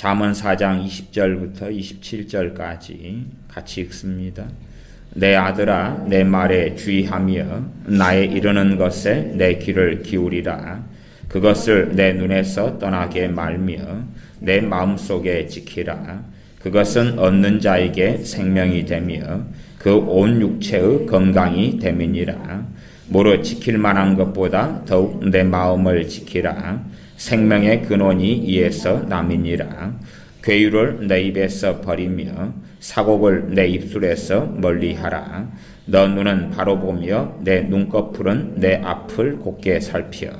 잠언 4장 20절부터 27절까지 같이 읽습니다. 내 아들아, 내 말에 주의하며 나의 이르는 것에 내 귀를 기울이라. 그것을 내 눈에서 떠나게 말며 내 마음속에 지키라. 그것은 얻는 자에게 생명이 되며 그 온 육체의 건강이 됨이니라. 무릇 지킬 만한 것보다 더욱 내 마음을 지키라. 생명의 근원이 이에서 남이니라. 괴유를 내 입에서 버리며 사곡을 내 입술에서 멀리하라. 너 눈은 바로 보며 내 눈꺼풀은 내 앞을 곧게 살펴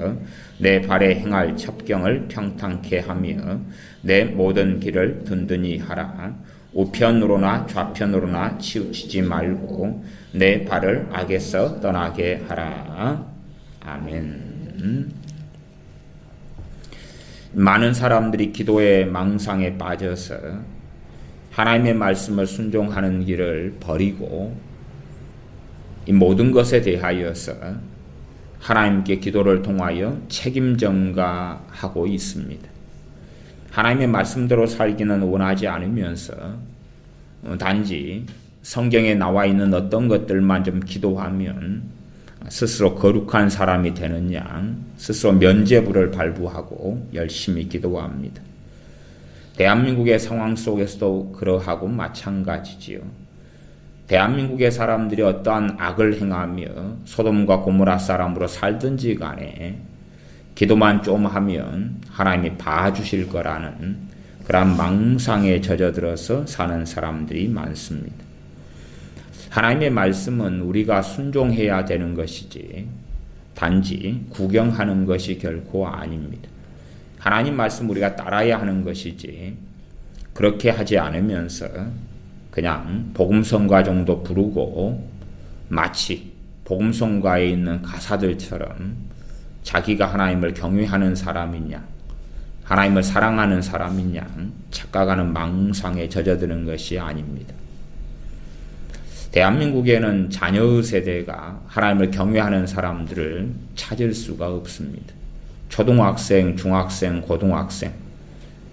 내 발에 행할 첩경을 평탄케 하며 내 모든 길을 든든히 하라. 우편으로나 좌편으로나 치우치지 말고 내 발을 악에서 떠나게 하라. 아멘. 많은 사람들이 기도의 망상에 빠져서 하나님의 말씀을 순종하는 길을 버리고 이 모든 것에 대하여서 하나님께 기도를 통하여 책임 전가하고 있습니다. 하나님의 말씀대로 살기는 원하지 않으면서 단지 성경에 나와 있는 어떤 것들만 좀 기도하면 스스로 거룩한 사람이 되는 양 스스로 면죄부를 발부하고 열심히 기도합니다. 대한민국의 상황 속에서도 그러하고 마찬가지지요. 대한민국의 사람들이 어떠한 악을 행하며 소돔과 고모라 사람으로 살든지 간에 기도만 좀 하면 하나님이 봐주실 거라는 그런 망상에 젖어들어서 사는 사람들이 많습니다. 하나님의 말씀은 우리가 순종해야 되는 것이지 단지 구경하는 것이 결코 아닙니다. 하나님 말씀 우리가 따라야 하는 것이지 그렇게 하지 않으면서 그냥 복음성가 정도 부르고 마치 복음성가에 있는 가사들처럼 자기가 하나님을 경외하는 사람이냐 하나님을 사랑하는 사람이냐 착각하는 망상에 젖어드는 것이 아닙니다. 대한민국에는 자녀의 세대가 하나님을 경외하는 사람들을 찾을 수가 없습니다. 초등학생, 중학생, 고등학생,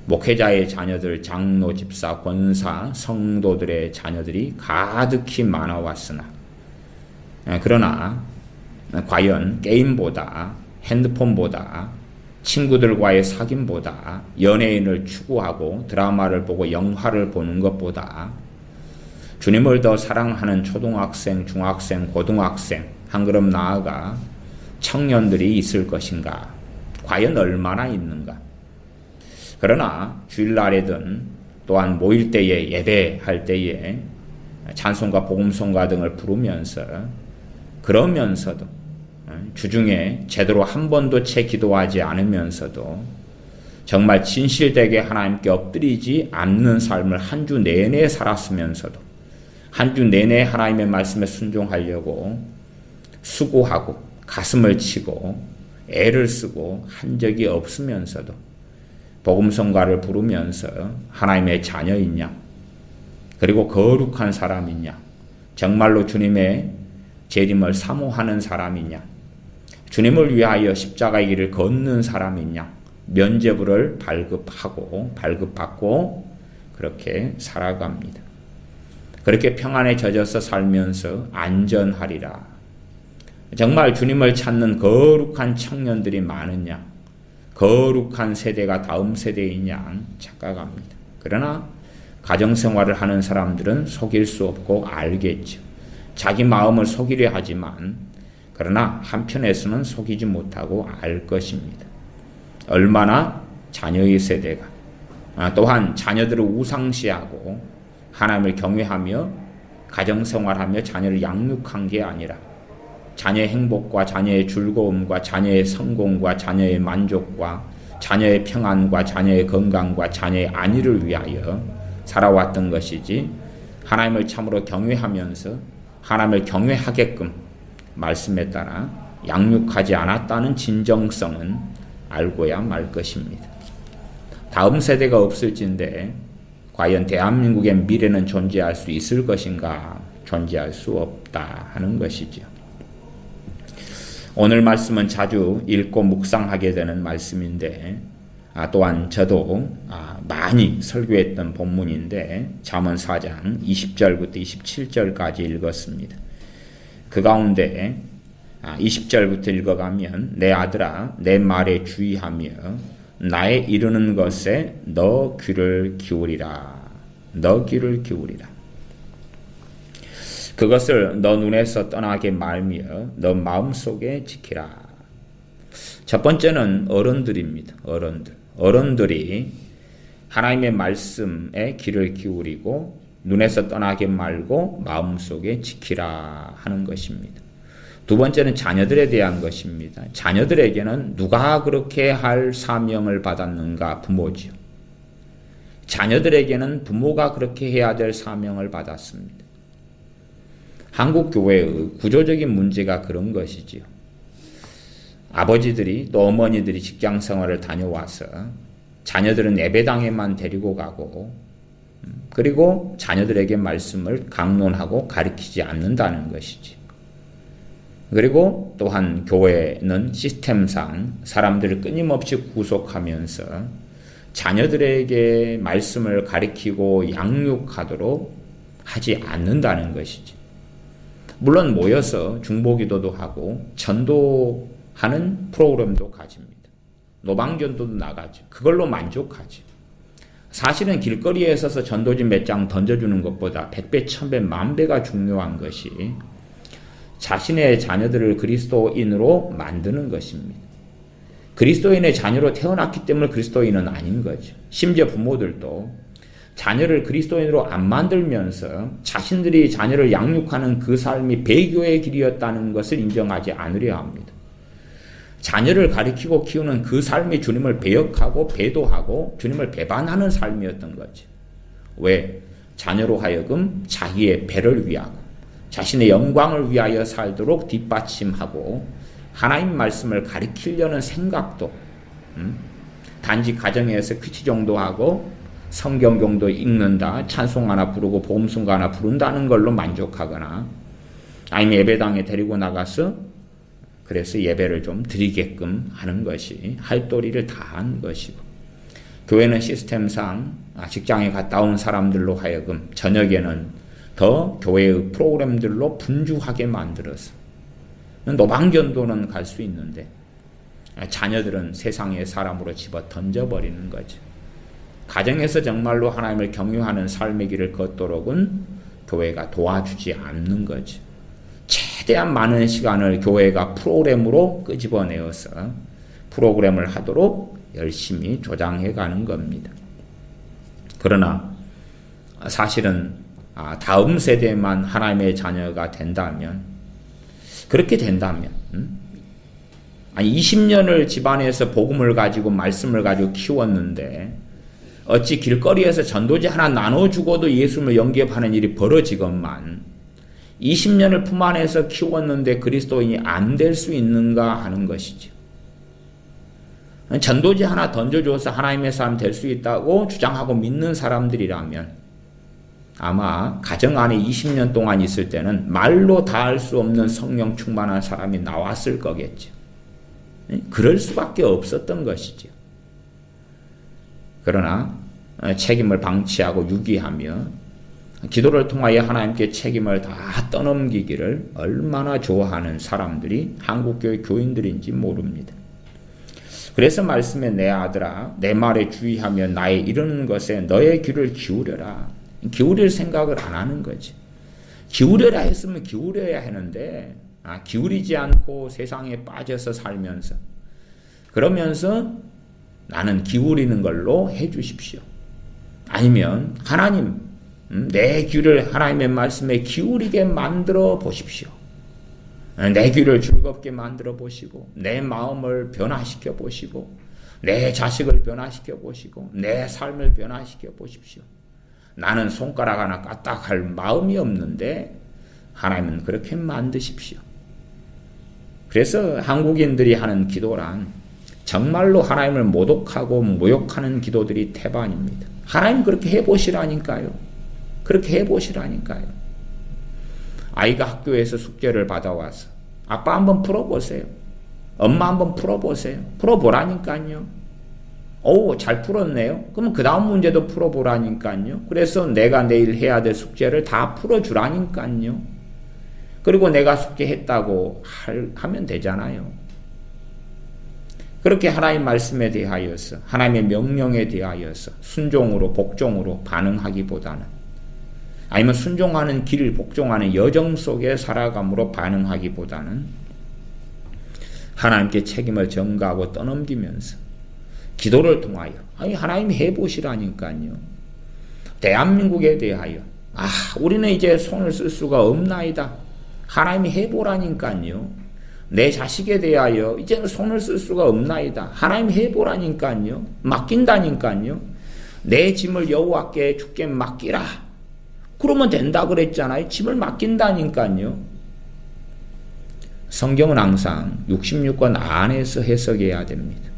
목회자의 자녀들, 장로, 집사, 권사, 성도들의 자녀들이 가득히 많아왔으나 그러나 과연 게임보다 핸드폰보다 친구들과의 사귐보다 연예인을 추구하고 드라마를 보고 영화를 보는 것보다 주님을 더 사랑하는 초등학생, 중학생, 고등학생 한 걸음 나아가 청년들이 있을 것인가? 과연 얼마나 있는가? 그러나 주일날에든 또한 모일 때에 예배할 때에 찬송가, 복음송가 등을 부르면서 그러면서도 주중에 제대로 한 번도 채 기도하지 않으면서도 정말 진실되게 하나님께 엎드리지 않는 삶을 한 주 내내 살았으면서도 한 주 내내 하나님의 말씀에 순종하려고 수고하고 가슴을 치고 애를 쓰고 한 적이 없으면서도 복음성가를 부르면서 하나님의 자녀이냐 그리고 거룩한 사람이냐 정말로 주님의 재림을 사모하는 사람이냐 주님을 위하여 십자가의 길을 걷는 사람이냐 면죄부를 발급받고 그렇게 살아갑니다. 그렇게 평안에 젖어서 살면서 안전하리라. 정말 주님을 찾는 거룩한 청년들이 많으냐 거룩한 세대가 다음 세대이냐 착각합니다. 그러나 가정생활을 하는 사람들은 속일 수 없고 알겠죠. 자기 마음을 속이려 하지만 그러나 한편에서는 속이지 못하고 알 것입니다. 얼마나 자녀의 세대가 또한 자녀들을 우상시하고 하나님을 경외하며 가정생활하며 자녀를 양육한 게 아니라 자녀의 행복과 자녀의 즐거움과 자녀의 성공과 자녀의 만족과 자녀의 평안과 자녀의 건강과 자녀의 안위를 위하여 살아왔던 것이지 하나님을 참으로 경외하면서 하나님을 경외하게끔 말씀에 따라 양육하지 않았다는 진정성은 알고야 말 것입니다. 다음 세대가 없을진데 과연 대한민국의 미래는 존재할 수 있을 것인가? 존재할 수 없다 하는 것이죠. 오늘 말씀은 자주 읽고 묵상하게 되는 말씀인데 또한 저도 많이 설교했던 본문인데 잠언 4장 20절부터 27절까지 읽었습니다. 그 가운데 20절부터 읽어가면 내 아들아 내 말에 주의하며 나의 이르는 것에 너 귀를 기울이라. 너 귀를 기울이라. 그것을 너 눈에서 떠나게 말며 너 마음속에 지키라. 첫 번째는 어른들입니다. 어른들이 하나님의 말씀에 귀를 기울이고 눈에서 떠나게 말고 마음속에 지키라 하는 것입니다. 두 번째는 자녀들에 대한 것입니다. 자녀들에게는 누가 그렇게 할 사명을 받았는가? 부모지요. 자녀들에게는 부모가 그렇게 해야 될 사명을 받았습니다. 한국 교회의 구조적인 문제가 그런 것이지요. 아버지들이 또 어머니들이 직장 생활을 다녀와서 자녀들은 예배당에만 데리고 가고 그리고 자녀들에게 말씀을 강론하고 가르치지 않는다는 것이지. 그리고 또한 교회는 시스템상 사람들을 끊임없이 구속하면서 자녀들에게 말씀을 가르치고 양육하도록 하지 않는다는 것이지. 물론 모여서 중보기도도 하고 전도하는 프로그램도 가집니다. 노방전도도 나가죠. 그걸로 만족하죠. 사실은 길거리에 서서 전도지 몇 장 던져주는 것보다 100배, 1000배, 10,000배가 중요한 것이 자신의 자녀들을 그리스도인으로 만드는 것입니다. 그리스도인의 자녀로 태어났기 때문에 그리스도인은 아닌 거죠. 심지어 부모들도 자녀를 그리스도인으로 안 만들면서 자신들이 자녀를 양육하는 그 삶이 배교의 길이었다는 것을 인정하지 않으려 합니다. 자녀를 가르치고 키우는 그 삶이 주님을 배역하고 배도하고 주님을 배반하는 삶이었던 거죠. 왜? 자녀로 하여금 자기의 배를 위하고 자신의 영광을 위하여 살도록 뒷받침하고 하나님 말씀을 가르치려는 생각도 단지 가정에서 퀴즈 정도 하고 성경 정도 읽는다, 찬송 하나 부르고 보험송가 하나 부른다는 걸로 만족하거나 아니면 예배당에 데리고 나가서 그래서 예배를 좀 드리게끔 하는 것이 할도리를 다한 것이고, 교회는 시스템상 직장에 갔다 온 사람들로 하여금 저녁에는 더 교회의 프로그램들로 분주하게 만들어서 노방전도는 갈 수 있는데 자녀들은 세상의 사람으로 집어 던져버리는 거죠. 가정에서 정말로 하나님을 경유하는 삶의 길을 걷도록은 교회가 도와주지 않는 거죠. 최대한 많은 시간을 교회가 프로그램으로 끄집어내어서 프로그램을 하도록 열심히 조장해 가는 겁니다. 그러나 사실은 다음 세대만 하나님의 자녀가 된다면, 그렇게 된다면 20년을 집안에서 복음을 가지고 말씀을 가지고 키웠는데 어찌 길거리에서 전도지 하나 나눠주고도 예수님을 영접하는 일이 벌어지건만 20년을 품 안에서 키웠는데 그리스도인이 안 될 수 있는가 하는 것이죠. 전도지 하나 던져줘서 하나님의 사람 될 수 있다고 주장하고 믿는 사람들이라면 아마 가정 안에 20년 동안 있을 때는 말로 다 할 수 없는 성령 충만한 사람이 나왔을 거겠죠. 그럴 수밖에 없었던 것이죠. 그러나 책임을 방치하고 유기하며 기도를 통하여 하나님께 책임을 다 떠넘기기를 얼마나 좋아하는 사람들이 한국교회 교인들인지 모릅니다. 그래서 말씀에 내 아들아 내 말에 주의하며 나의 이르는 것에 너의 귀를 기울여라. 기울일 생각을 안 하는 거지. 기울여라 했으면 기울여야 하는데 기울이지 않고 세상에 빠져서 살면서 그러면서 나는 기울이는 걸로 해 주십시오. 아니면 하나님 내 귀를 하나님의 말씀에 기울이게 만들어 보십시오. 내 귀를 즐겁게 만들어 보시고 내 마음을 변화시켜 보시고 내 자식을 변화시켜 보시고 내 삶을 변화시켜 보십시오. 나는 손가락 하나 까딱할 마음이 없는데 하나님은 그렇게 만드십시오. 그래서 한국인들이 하는 기도란 정말로 하나님을 모독하고 모욕하는 기도들이 태반입니다. 하나님 그렇게 해보시라니까요. 그렇게 해보시라니까요. 아이가 학교에서 숙제를 받아와서 아빠 한번 풀어보세요. 엄마 한번 풀어보세요. 풀어보라니까요. 잘 풀었네요. 그러면 그 다음 문제도 풀어보라니까요. 그래서 내가 내일 해야 될 숙제를 다 풀어주라니까요. 그리고 내가 숙제했다고 하면 되잖아요. 그렇게 하나님 말씀에 대하여서, 하나님의 명령에 대하여서 순종으로, 복종으로 반응하기보다는, 아니면 순종하는 길, 복종하는 여정 속에 살아감으로 반응하기보다는 하나님께 책임을 전가하고 떠넘기면서 기도를 통하여, 하나님 해보시라니까요. 대한민국에 대하여, 우리는 이제 손을 쓸 수가 없나이다. 하나님이 해보라니까요. 내 자식에 대하여 이제는 손을 쓸 수가 없나이다. 하나님 해보라니까요. 맡긴다니까요. 내 짐을 여호와께 주께 맡기라. 그러면 된다 그랬잖아요. 짐을 맡긴다니까요. 성경은 항상 66권 안에서 해석해야 됩니다.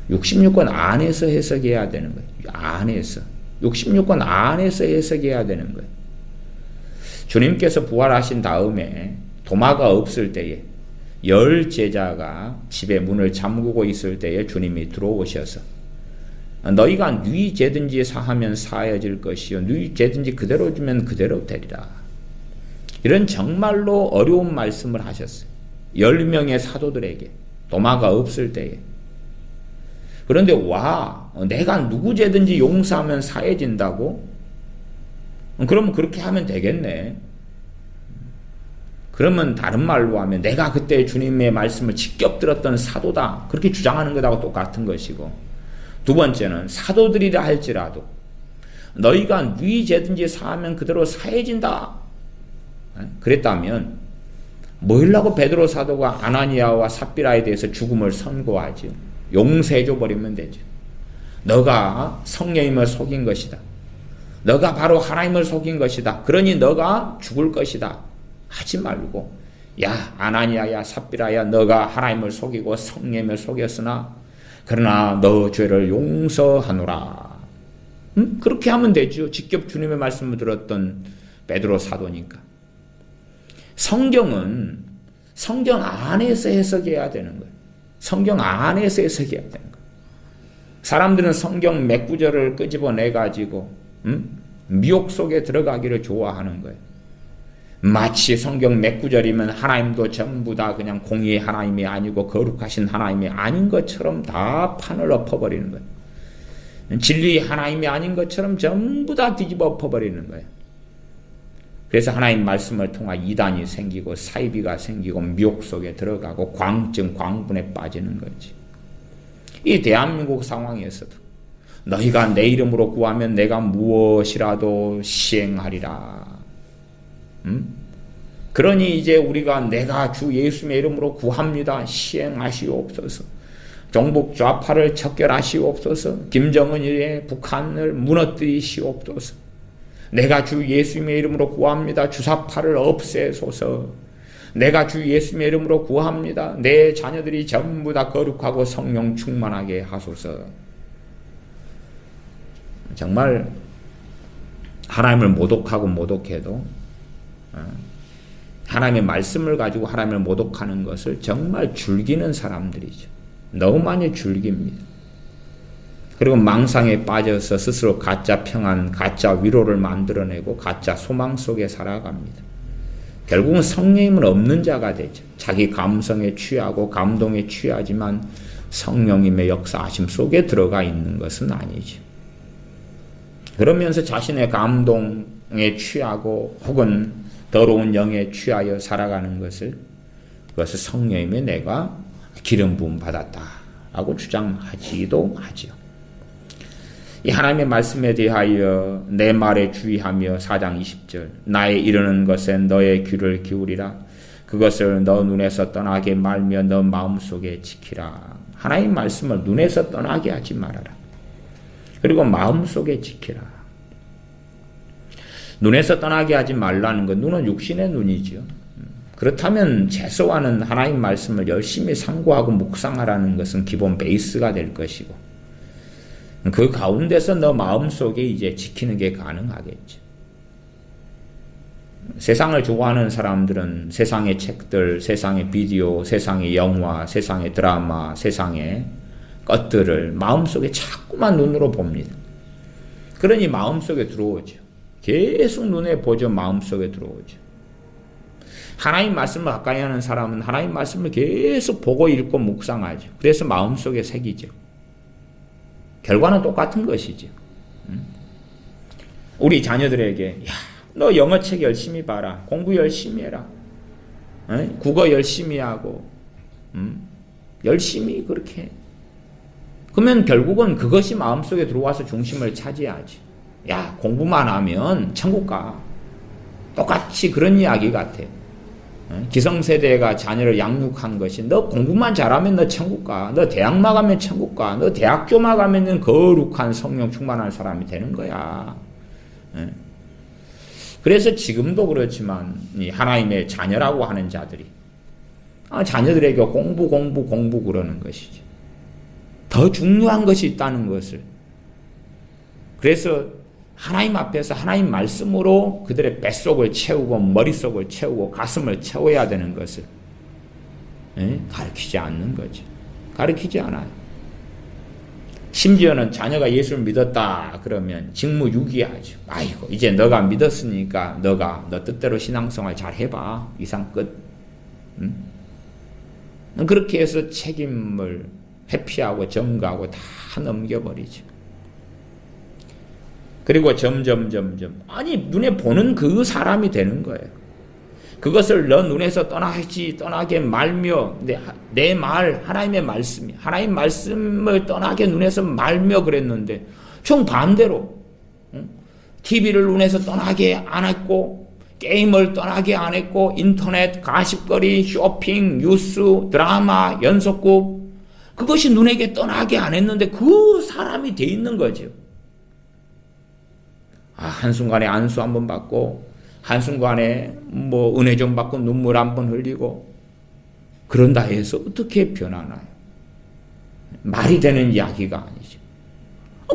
66권 안에서 해석해야 되는 거예요. 안에서. 66권 안에서 해석해야 되는 거예요. 주님께서 부활하신 다음에 도마가 없을 때에 10 제자가 집에 문을 잠그고 있을 때에 주님이 들어오셔서 너희가 누이 죄든지 사하면 사해질 것이요 누이 죄든지 그대로 주면 그대로 되리라. 이런 정말로 어려운 말씀을 하셨어요. 10명의 사도들에게 도마가 없을 때에. 그런데 내가 누구 죄든지 용서하면 사해진다고? 그러면 그렇게 하면 되겠네. 그러면 다른 말로 하면 내가 그때 주님의 말씀을 직접 들었던 사도다. 그렇게 주장하는 것하고 똑같은 것이고, 두 번째는 사도들이라 할지라도 너희가 누이 죄든지 사하면 그대로 사해진다. 그랬다면 뭐라고 베드로 사도가 아나니아와 삽비라에 대해서 죽음을 선고하죠? 용서해줘 버리면 되죠. 너가 성령님을 속인 것이다. 너가 바로 하나님을 속인 것이다. 그러니 너가 죽을 것이다. 하지 말고, 야 아나니아야 삽비라야, 너가 하나님을 속이고 성령님을 속였으나 그러나 너 죄를 용서하노라. 그렇게 하면 되죠. 직접 주님의 말씀을 들었던 베드로 사도니까. 성경은 성경 안에서 해석해야 되는 거예요. 성경 안에서 해석해야 되는 거예요. 사람들은 성경 몇 구절을 끄집어내가지고 미혹 속에 들어가기를 좋아하는 거예요. 마치 성경 몇 구절이면 하나님도 전부 다 그냥 공의의 하나님이 아니고 거룩하신 하나님이 아닌 것처럼 다 판을 엎어버리는 거예요. 진리의 하나님이 아닌 것처럼 전부 다 뒤집어 엎어버리는 거예요. 그래서 하나님 말씀을 통해 이단이 생기고 사이비가 생기고 미혹 속에 들어가고 광증, 광분에 빠지는 거지. 이 대한민국 상황에서도 너희가 내 이름으로 구하면 내가 무엇이라도 시행하리라. 그러니 이제 우리가 내가 주 예수님의 이름으로 구합니다. 시행하시옵소서. 종북 좌파를 척결하시옵소서. 김정은의 북한을 무너뜨리시옵소서. 내가 주 예수님의 이름으로 구합니다. 주사파를 없애소서. 내가 주 예수님의 이름으로 구합니다. 내 자녀들이 전부 다 거룩하고 성령 충만하게 하소서. 정말 하나님을 모독하고 모독해도 하나님의 말씀을 가지고 하나님을 모독하는 것을 정말 즐기는 사람들이죠. 너무 많이 즐깁니다. 그리고 망상에 빠져서 스스로 가짜 평안, 가짜 위로를 만들어내고 가짜 소망 속에 살아갑니다. 결국은 성령님은 없는 자가 되죠. 자기 감성에 취하고 감동에 취하지만 성령님의 역사하심 속에 들어가 있는 것은 아니죠. 그러면서 자신의 감동에 취하고 혹은 더러운 영에 취하여 살아가는 것을, 그것을 성령님의 내가 기름 부음 받았다라고 주장하지도 하지요. 이 하나님의 말씀에 대하여 내 말에 주의하며 4장 20절 나의 이르는 것에 너의 귀를 기울이라. 그것을 너 눈에서 떠나게 말며 너 마음속에 지키라. 하나님 말씀을 눈에서 떠나게 하지 말아라. 그리고 마음속에 지키라. 눈에서 떠나게 하지 말라는 것, 눈은 육신의 눈이죠. 그렇다면 최소한은 하나님 말씀을 열심히 상고하고 묵상하라는 것은 기본 베이스가 될 것이고, 그 가운데서 너 마음속에 이제 지키는 게 가능하겠죠. 세상을 좋아하는 사람들은 세상의 책들, 세상의 비디오, 세상의 영화, 세상의 드라마, 세상의 것들을 마음속에 자꾸만 눈으로 봅니다. 그러니 마음속에 들어오죠. 계속 눈에 보죠. 마음속에 들어오죠. 하나님 말씀을 가까이 하는 사람은 하나님 말씀을 계속 보고 읽고 묵상하죠. 그래서 마음속에 새기죠. 결과는 똑같은 것이죠. 우리 자녀들에게 야, 너 영어책 열심히 봐라. 공부 열심히 해라. 국어 열심히 하고 열심히 그렇게 해. 그러면 결국은 그것이 마음속에 들어와서 중심을 차지하지. 야, 공부만 하면 천국 가. 똑같이 그런 이야기 같아요. 기성세대가 자녀를 양육한 것이 너 공부만 잘하면 너 천국 가. 너 대학만 가면 천국 가. 너 대학교만 가면 거룩한 성령 충만한 사람이 되는 거야. 그래서 지금도 그렇지만 하나님의 자녀라고 하는 자들이 자녀들에게 공부 그러는 것이죠. 더 중요한 것이 있다는 것을. 그래서 하나님 앞에서 하나님 말씀으로 그들의 뱃속을 채우고 머릿속을 채우고 가슴을 채워야 되는 것을 가르치지 않는 거죠. 가르치지 않아요. 심지어는 자녀가 예수를 믿었다 그러면 직무유기하죠. 아이고 이제 너가 믿었으니까 너 뜻대로 신앙생활 잘 해봐. 이상 끝. 그렇게 해서 책임을 회피하고 전가하고 다 넘겨버리죠. 그리고 점점 아니 눈에 보는 그 사람이 되는 거예요. 그것을 너 눈에서 떠나게 말며 내 말 하나님의 말씀이 하나님 말씀을 떠나게 눈에서 말며 그랬는데 정반대로 TV를 눈에서 떠나게 안 했고 게임을 떠나게 안 했고 인터넷, 가십거리, 쇼핑, 뉴스, 드라마, 연속극 그것이 눈에게 떠나게 안 했는데 그 사람이 돼 있는 거죠. 한순간에 안수 한번 받고 한순간에 은혜 좀 받고 눈물 한번 흘리고 그런다 해서 어떻게 변하나요? 말이 되는 이야기가 아니죠.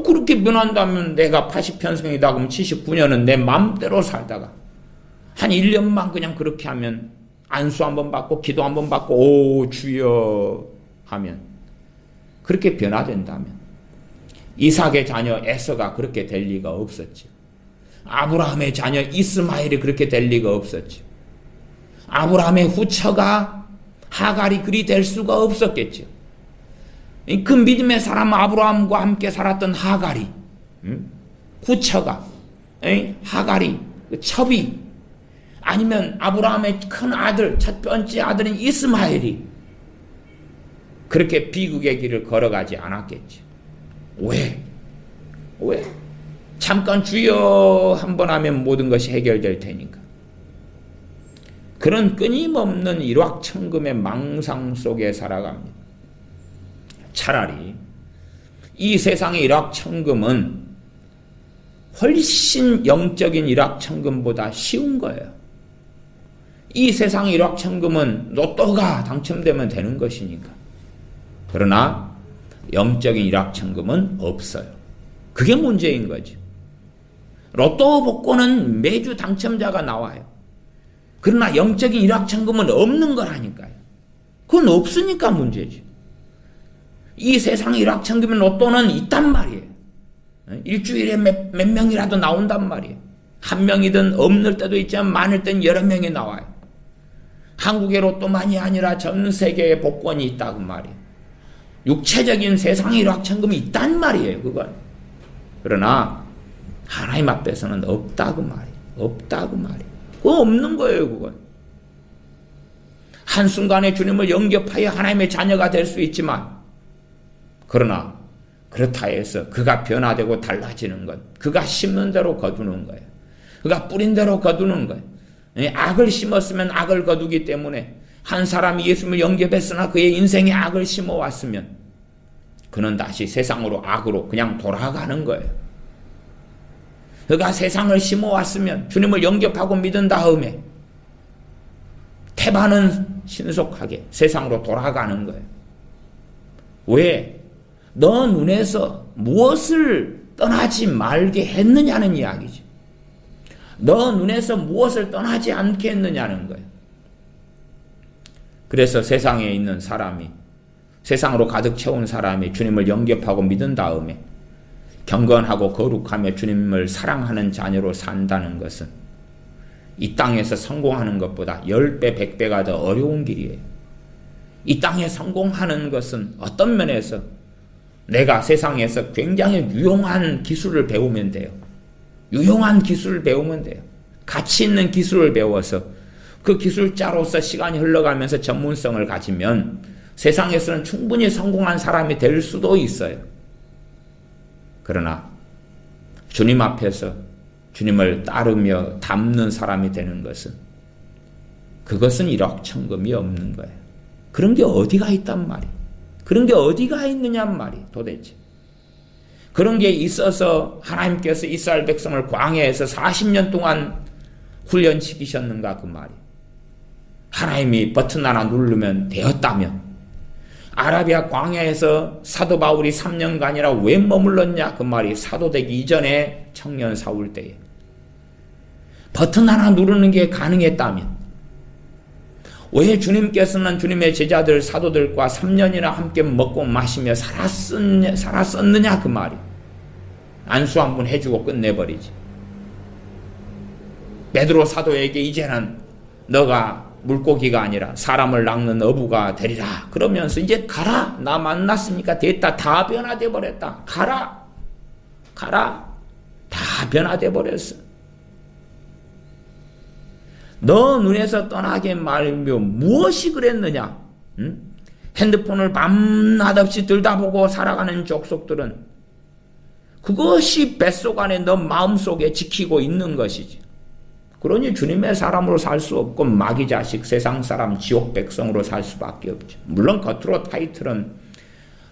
그렇게 변한다면 내가 80편생이다 그러면 79년은 내 마음대로 살다가 한 1년만 그냥 그렇게 하면 안수 한번 받고 기도 한번 받고 오 주여 하면 그렇게 변화된다면 이삭의 자녀 에서가 그렇게 될 리가 없었죠. 아브라함의 자녀 이스마엘이 그렇게 될 리가 없었죠. 아브라함의 후처가 하갈이 그리 될 수가 없었겠죠. 그 믿음의 사람 아브라함과 함께 살았던 하갈이 후처가 하갈이 첩이 아니면 아브라함의 큰 아들 첫 번째 아들인 이스마엘이 그렇게 비극의 길을 걸어가지 않았겠죠. 왜? 잠깐 주여 한번 하면 모든 것이 해결될 테니까. 그런 끊임없는 일확천금의 망상 속에 살아갑니다. 차라리 이 세상의 일확천금은 훨씬 영적인 일확천금보다 쉬운 거예요. 이 세상의 일확천금은 로또가 당첨되면 되는 것이니까. 그러나 영적인 일확천금은 없어요. 그게 문제인 거죠. 로또 복권은 매주 당첨자가 나와요. 그러나 영적인 일확천금은 없는 거라니까요. 그건 없으니까 문제죠. 이 세상의 일확천금의 로또는 있단 말이에요. 일주일에 몇 명이라도 나온단 말이에요. 한 명이든 없는 때도 있지만 많을 땐 여러 명이 나와요. 한국의 로또만이 아니라 전 세계의 복권이 있다고 말이에요. 육체적인 세상의 일확천금이 있단 말이에요. 그건. 그러나 하나님 앞에서는 없다고 말이에요. 없다고 말이에요. 그거 없는 거예요. 그건. 한순간에 주님을 영접하여 하나님의 자녀가 될 수 있지만 그러나 그렇다 해서 그가 변화되고 달라지는 것, 그가 심는 대로 거두는 거예요. 그가 뿌린 대로 거두는 거예요. 악을 심었으면 악을 거두기 때문에 한 사람이 예수님을 영접했으나 그의 인생에 악을 심어왔으면 그는 다시 세상으로 악으로 그냥 돌아가는 거예요. 그가 세상을 심어왔으면 주님을 영접하고 믿은 다음에 태반은 신속하게 세상으로 돌아가는 거예요. 왜? 너 눈에서 무엇을 떠나지 말게 했느냐는 이야기죠. 너 눈에서 무엇을 떠나지 않게 했느냐는 거예요. 그래서 세상에 있는 사람이 세상으로 가득 채운 사람이 주님을 영접하고 믿은 다음에 경건하고 거룩하며 주님을 사랑하는 자녀로 산다는 것은 이 땅에서 성공하는 것보다 10배, 100배가 더 어려운 길이에요. 이 땅에 성공하는 것은 어떤 면에서 내가 세상에서 굉장히 유용한 기술을 배우면 돼요. 유용한 기술을 배우면 돼요. 가치 있는 기술을 배워서 그 기술자로서 시간이 흘러가면서 전문성을 가지면 세상에서는 충분히 성공한 사람이 될 수도 있어요. 그러나 주님 앞에서 주님을 따르며 닮는 사람이 되는 것은 그것은 일확천금이 없는 거예요. 그런 게 어디가 있단 말이에요. 그런 게 어디가 있느냔 말이에요. 도대체. 그런 게 있어서 하나님께서 이스라엘 백성을 광야에서 40년 동안 훈련시키셨는가 그 말이에요. 하나님이 버튼 하나 누르면 되었다면 아라비아 광야에서 사도 바울이 3년간이라 왜 머물렀냐 그 말이 사도 되기 이전에 청년 사울 때에 버튼 하나 누르는 게 가능했다면 왜 주님께서는 주님의 제자들 사도들과 3년이나 함께 먹고 마시며 살았었느냐 그 말이. 안수 한번 해주고 끝내버리지. 베드로 사도에게 이제는 너가 물고기가 아니라 사람을 낚는 어부가 되리라 그러면서 이제 가라. 나 만났으니까 됐다. 다 변화돼 버렸다. 가라. 다 변화돼 버렸어. 너 눈에서 떠나게 말며 무엇이 그랬느냐? 응? 핸드폰을 밤낮없이 들다보고 살아가는 족속들은 그것이 뱃속 안에 너 마음속에 지키고 있는 것이지. 그러니 주님의 사람으로 살 수 없고 마귀 자식 세상 사람 지옥 백성으로 살 수밖에 없죠. 물론 겉으로 타이틀은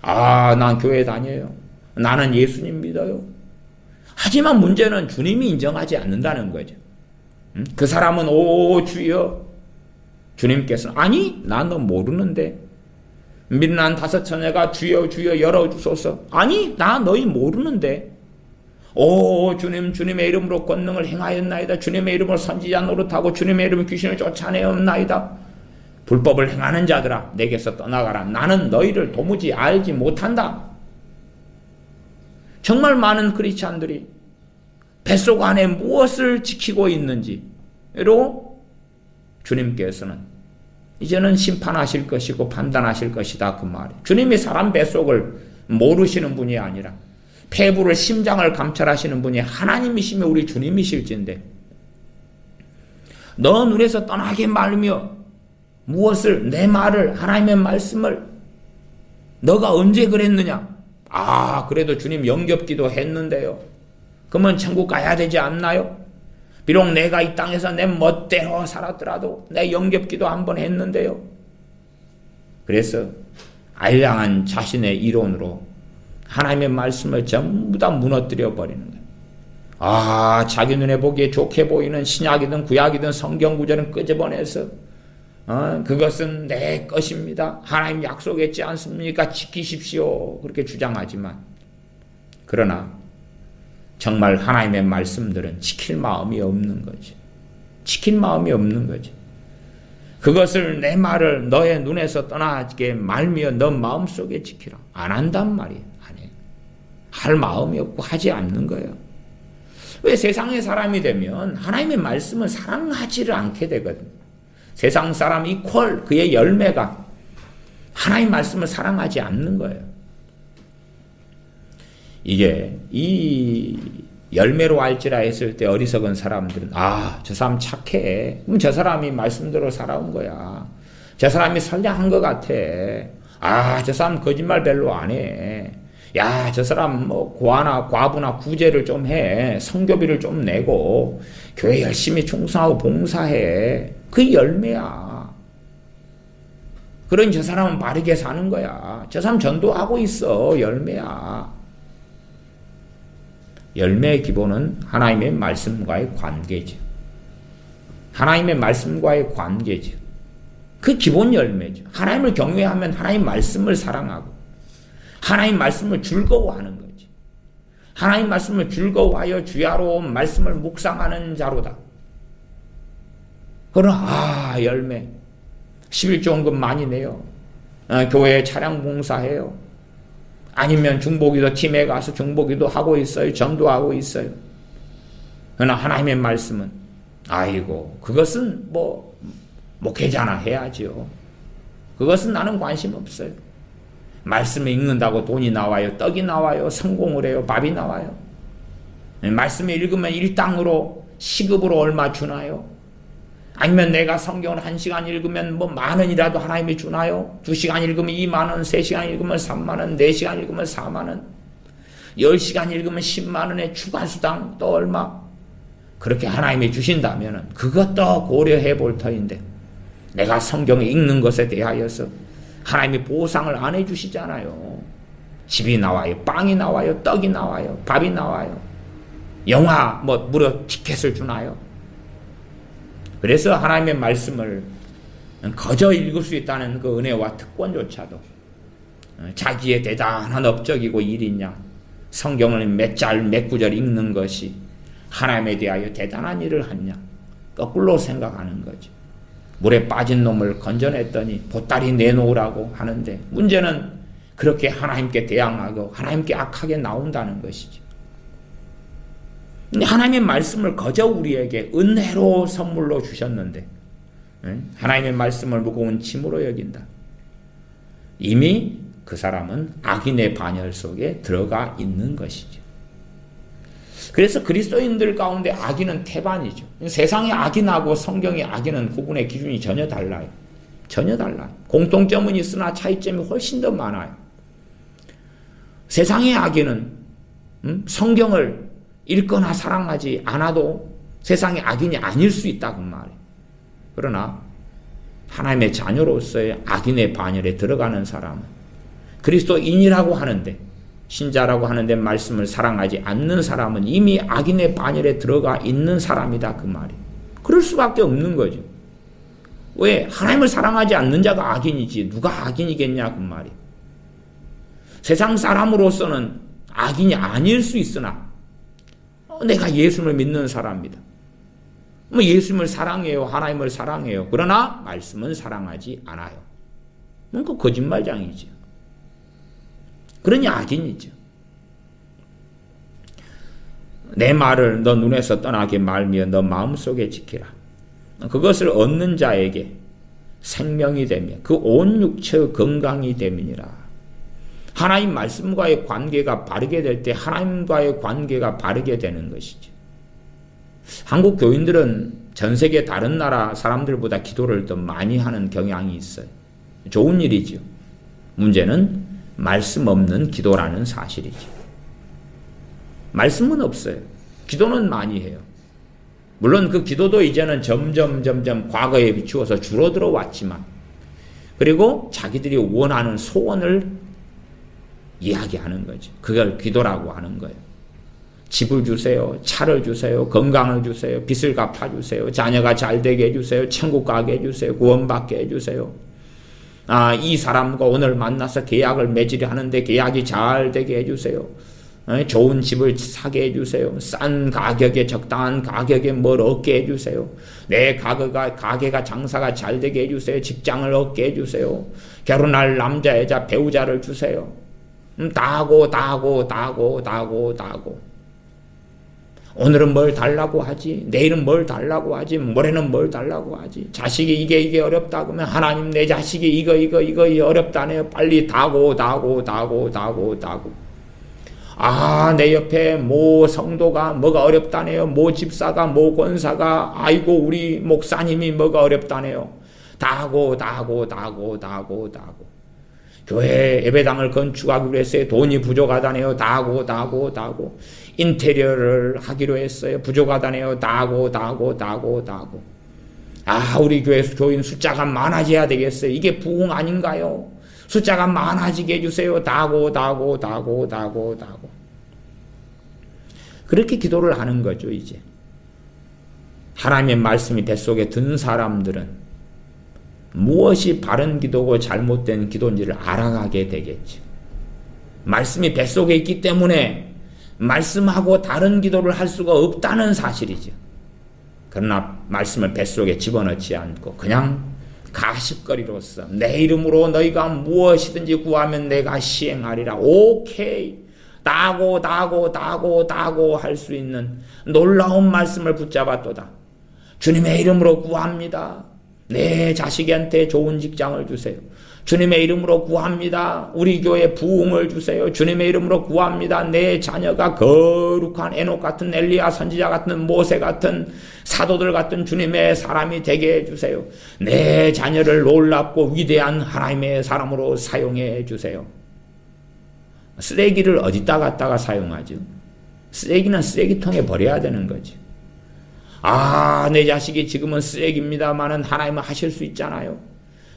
난 교회 다녀요. 나는 예수님 믿어요. 하지만 문제는 주님이 인정하지 않는다는 거죠. 그 사람은 오 주여 주님께서는 아니 나 너 모르는데 민난 5 처녀가 주여 주여 열어주소서 아니 나 너희 모르는데 오 주님 주님의 이름으로 권능을 행하였나이다 주님의 이름으로 선지자 노릇하고 주님의 이름으로 귀신을 쫓아내었나이다 불법을 행하는 자들아 내게서 떠나가라 나는 너희를 도무지 알지 못한다. 정말 많은 크리스찬들이 뱃속 안에 무엇을 지키고 있는지로 주님께서는 이제는 심판하실 것이고 판단하실 것이다 그 말이에요. 주님이 사람 뱃속을 모르시는 분이 아니라 폐부를 심장을 감찰하시는 분이 하나님이시며 우리 주님이실진데 너 눈에서 떠나게 말며 무엇을 내 말을 하나님의 말씀을 너가 언제 그랬느냐? 그래도 주님 영접기도 했는데요. 그러면 천국 가야 되지 않나요? 비록 내가 이 땅에서 내 멋대로 살았더라도 내 영접기도 한번 했는데요. 그래서 알량한 자신의 이론으로 하나님의 말씀을 전부 다 무너뜨려 버리는 거예요. 자기 눈에 보기에 좋게 보이는 신약이든 구약이든 성경 구절은 끄집어내서 그것은 내 것입니다. 하나님 약속했지 않습니까? 지키십시오. 그렇게 주장하지만 그러나 정말 하나님의 말씀들은 지킬 마음이 없는 거지. 지킬 마음이 없는 거지. 그것을 내 말을 너의 눈에서 떠나게 말며 너 마음속에 지키라. 안 한단 말이에요. 안 해. 할 마음이 없고 하지 않는 거예요. 왜 세상의 사람이 되면 하나님의 말씀을 사랑하지를 않게 되거든. 세상 사람 이퀄 그의 열매가 하나님 말씀을 사랑하지 않는 거예요. 이게 이 열매로 알지라 했을 때 어리석은 사람들은 저 사람 착해. 그럼 저 사람이 말씀대로 살아온 거야. 저 사람이 선량한 것 같아. 저 사람 거짓말 별로 안 해. 저 사람 고아나 과부나 구제를 좀 해. 성교비를 좀 내고 교회 열심히 충성하고 봉사해. 그 열매야. 그러니 저 사람은 바르게 사는 거야. 저 사람 전도하고 있어. 열매야. 열매의 기본은 하나님의 말씀과의 관계죠. 하나님의 말씀과의 관계죠. 그 기본 열매죠. 하나님을 경외하면 하나님 말씀을 사랑하고 하나님 말씀을 즐거워하는 거지. 하나님 말씀을 즐거워하여 주야로 말씀을 묵상하는 자로다. 그러나 열매 11조원금 많이 내요. 교회에 차량 봉사해요. 아니면 중보기도 팀에 가서 중보기도 하고 있어요. 전도하고 있어요. 그러나 하나님의 말씀은 아이고 그것은 목회자나 해야지요. 그것은 나는 관심 없어요. 말씀을 읽는다고 돈이 나와요. 떡이 나와요. 성공을 해요. 밥이 나와요. 말씀을 읽으면 일당으로 시급으로 얼마 주나요? 아니면 내가 성경을 1시간 읽으면 10,000원이라도 하나님이 주나요? 2시간 읽으면 20,000원, 3시간 읽으면 30,000원, 4시간 읽으면 40,000원, 10시간 읽으면 10만원의 추가수당 또 얼마? 그렇게 하나님이 주신다면 그것도 고려해 볼 터인데 내가 성경을 읽는 것에 대하여서 하나님이 보상을 안 해주시잖아요. 집이 나와요. 빵이 나와요. 떡이 나와요. 밥이 나와요. 영화 무료 티켓을 주나요? 그래서 하나님의 말씀을 거저 읽을 수 있다는 그 은혜와 특권조차도 자기의 대단한 업적이고 일이냐, 성경을 몇 절 몇 구절 읽는 것이 하나님에 대하여 대단한 일을 하냐, 거꾸로 생각하는 거죠. 물에 빠진 놈을 건져냈더니 보따리 내놓으라고 하는데 문제는 그렇게 하나님께 대항하고 하나님께 악하게 나온다는 것이죠. 하나님의 말씀을 거저 우리에게 은혜로 선물로 주셨는데 하나님의 말씀을 무거운 짐으로 여긴다. 이미 그 사람은 악인의 반열 속에 들어가 있는 것이죠. 그래서 그리스도인들 가운데 악인은 태반이죠. 세상의 악인하고 성경의 악인은 구분의 기준이 전혀 달라요. 전혀 달라요. 공통점은 있으나 차이점이 훨씬 더 많아요. 세상의 악인은 성경을 읽거나 사랑하지 않아도 세상의 악인이 아닐 수 있다 그 말이에요. 그러나 하나님의 자녀로서의 악인의 반열에 들어가는 사람은 그리스도인이라고 하는데, 신자라고 하는데 말씀을 사랑하지 않는 사람은 이미 악인의 반열에 들어가 있는 사람이다 그 말이에요. 그럴 수밖에 없는 거죠. 왜? 하나님을 사랑하지 않는 자가 악인이지 누가 악인이겠냐 그 말이에요. 세상 사람으로서는 악인이 아닐 수 있으나 내가 예수님을 믿는 사람이다. 예수님을 사랑해요. 하나님을 사랑해요. 그러나 말씀은 사랑하지 않아요. 그 거짓말장이죠. 그러니 악인이죠. 내 말을 너 눈에서 떠나게 말며 너 마음속에 지키라. 그것을 얻는 자에게 생명이 되며 그 온 육체의 건강이 됨이니라. 하나님 말씀과의 관계가 바르게 될 때 하나님과의 관계가 바르게 되는 것이죠. 한국 교인들은 전 세계 다른 나라 사람들보다 기도를 더 많이 하는 경향이 있어요. 좋은 일이죠. 문제는 말씀 없는 기도라는 사실이죠. 말씀은 없어요. 기도는 많이 해요. 물론 그 기도도 이제는 점점 과거에 비추어서 줄어들어 왔지만, 그리고 자기들이 원하는 소원을 이야기하는 거죠. 그걸 기도라고 하는 거예요. 집을 주세요. 차를 주세요. 건강을 주세요. 빚을 갚아주세요. 자녀가 잘 되게 해주세요. 천국 가게 해주세요. 구원받게 해주세요. 이 사람과 오늘 만나서 계약을 맺으려 하는데 계약이 잘 되게 해주세요. 좋은 집을 사게 해주세요. 싼 가격에 적당한 가격에 뭘 얻게 해주세요. 내 가게가 장사가 잘 되게 해주세요. 직장을 얻게 해주세요. 결혼할 남자 여자 배우자를 주세요. 다 하고 오늘은 뭘 달라고 하지, 내일은 뭘 달라고 하지, 모레는 뭘 달라고 하지. 자식이 이게 어렵다 그러면 하나님 내 자식이 이거 어렵다네요. 빨리 다고. 내 옆에 모 성도가 뭐가 어렵다네요. 모 집사가 모 권사가 아이고 우리 목사님이 뭐가 어렵다네요. 다고. 교회 예배당을 건축하기로 했어요. 돈이 부족하다네요. 다고. 인테리어를 하기로 했어요. 부족하다네요. 다고. 우리 교회 교인 숫자가 많아져야 되겠어요. 이게 부흥 아닌가요? 숫자가 많아지게 해주세요. 다고. 그렇게 기도를 하는 거죠, 이제. 하나님의 말씀이 뱃속에 든 사람들은 무엇이 바른 기도고 잘못된 기도인지를 알아가게 되겠죠. 말씀이 뱃속에 있기 때문에 말씀하고 다른 기도를 할 수가 없다는 사실이죠. 그러나 말씀을 뱃속에 집어넣지 않고 그냥 가십거리로서 내 이름으로 너희가 무엇이든지 구하면 내가 시행하리라. 오케이. 다고 할 수 있는 놀라운 말씀을 붙잡았도다. 주님의 이름으로 구합니다. 내 자식한테 좋은 직장을 주세요. 주님의 이름으로 구합니다. 우리 교회 부흥을 주세요. 주님의 이름으로 구합니다. 내 자녀가 거룩한 에녹 같은 엘리야 선지자 같은 모세 같은 사도들 같은 주님의 사람이 되게 해주세요. 내 자녀를 놀랍고 위대한 하나님의 사람으로 사용해 주세요. 쓰레기를 어디다 갖다가 사용하죠? 쓰레기는 쓰레기통에 버려야 되는 거죠. 내 자식이 지금은 쓰레기입니다마는 하나님은 하실 수 있잖아요.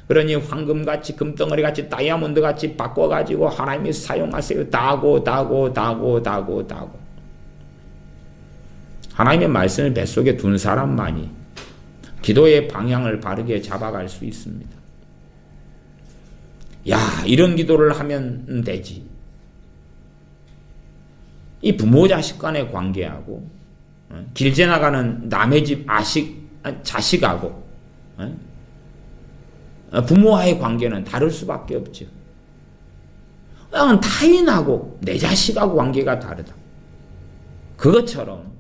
그러니 황금같이 금덩어리같이 다이아몬드같이 바꿔가지고 하나님이 사용하세요. 다고 하나님의 말씀을 뱃속에 둔 사람만이 기도의 방향을 바르게 잡아갈 수 있습니다. 이런 기도를 하면 되지. 이 부모 자식 간의 관계하고 길 지나가는 남의 집 자식하고 부모와의 관계는 다를 수밖에 없죠. 타인하고 내 자식하고 관계가 다르다. 그것처럼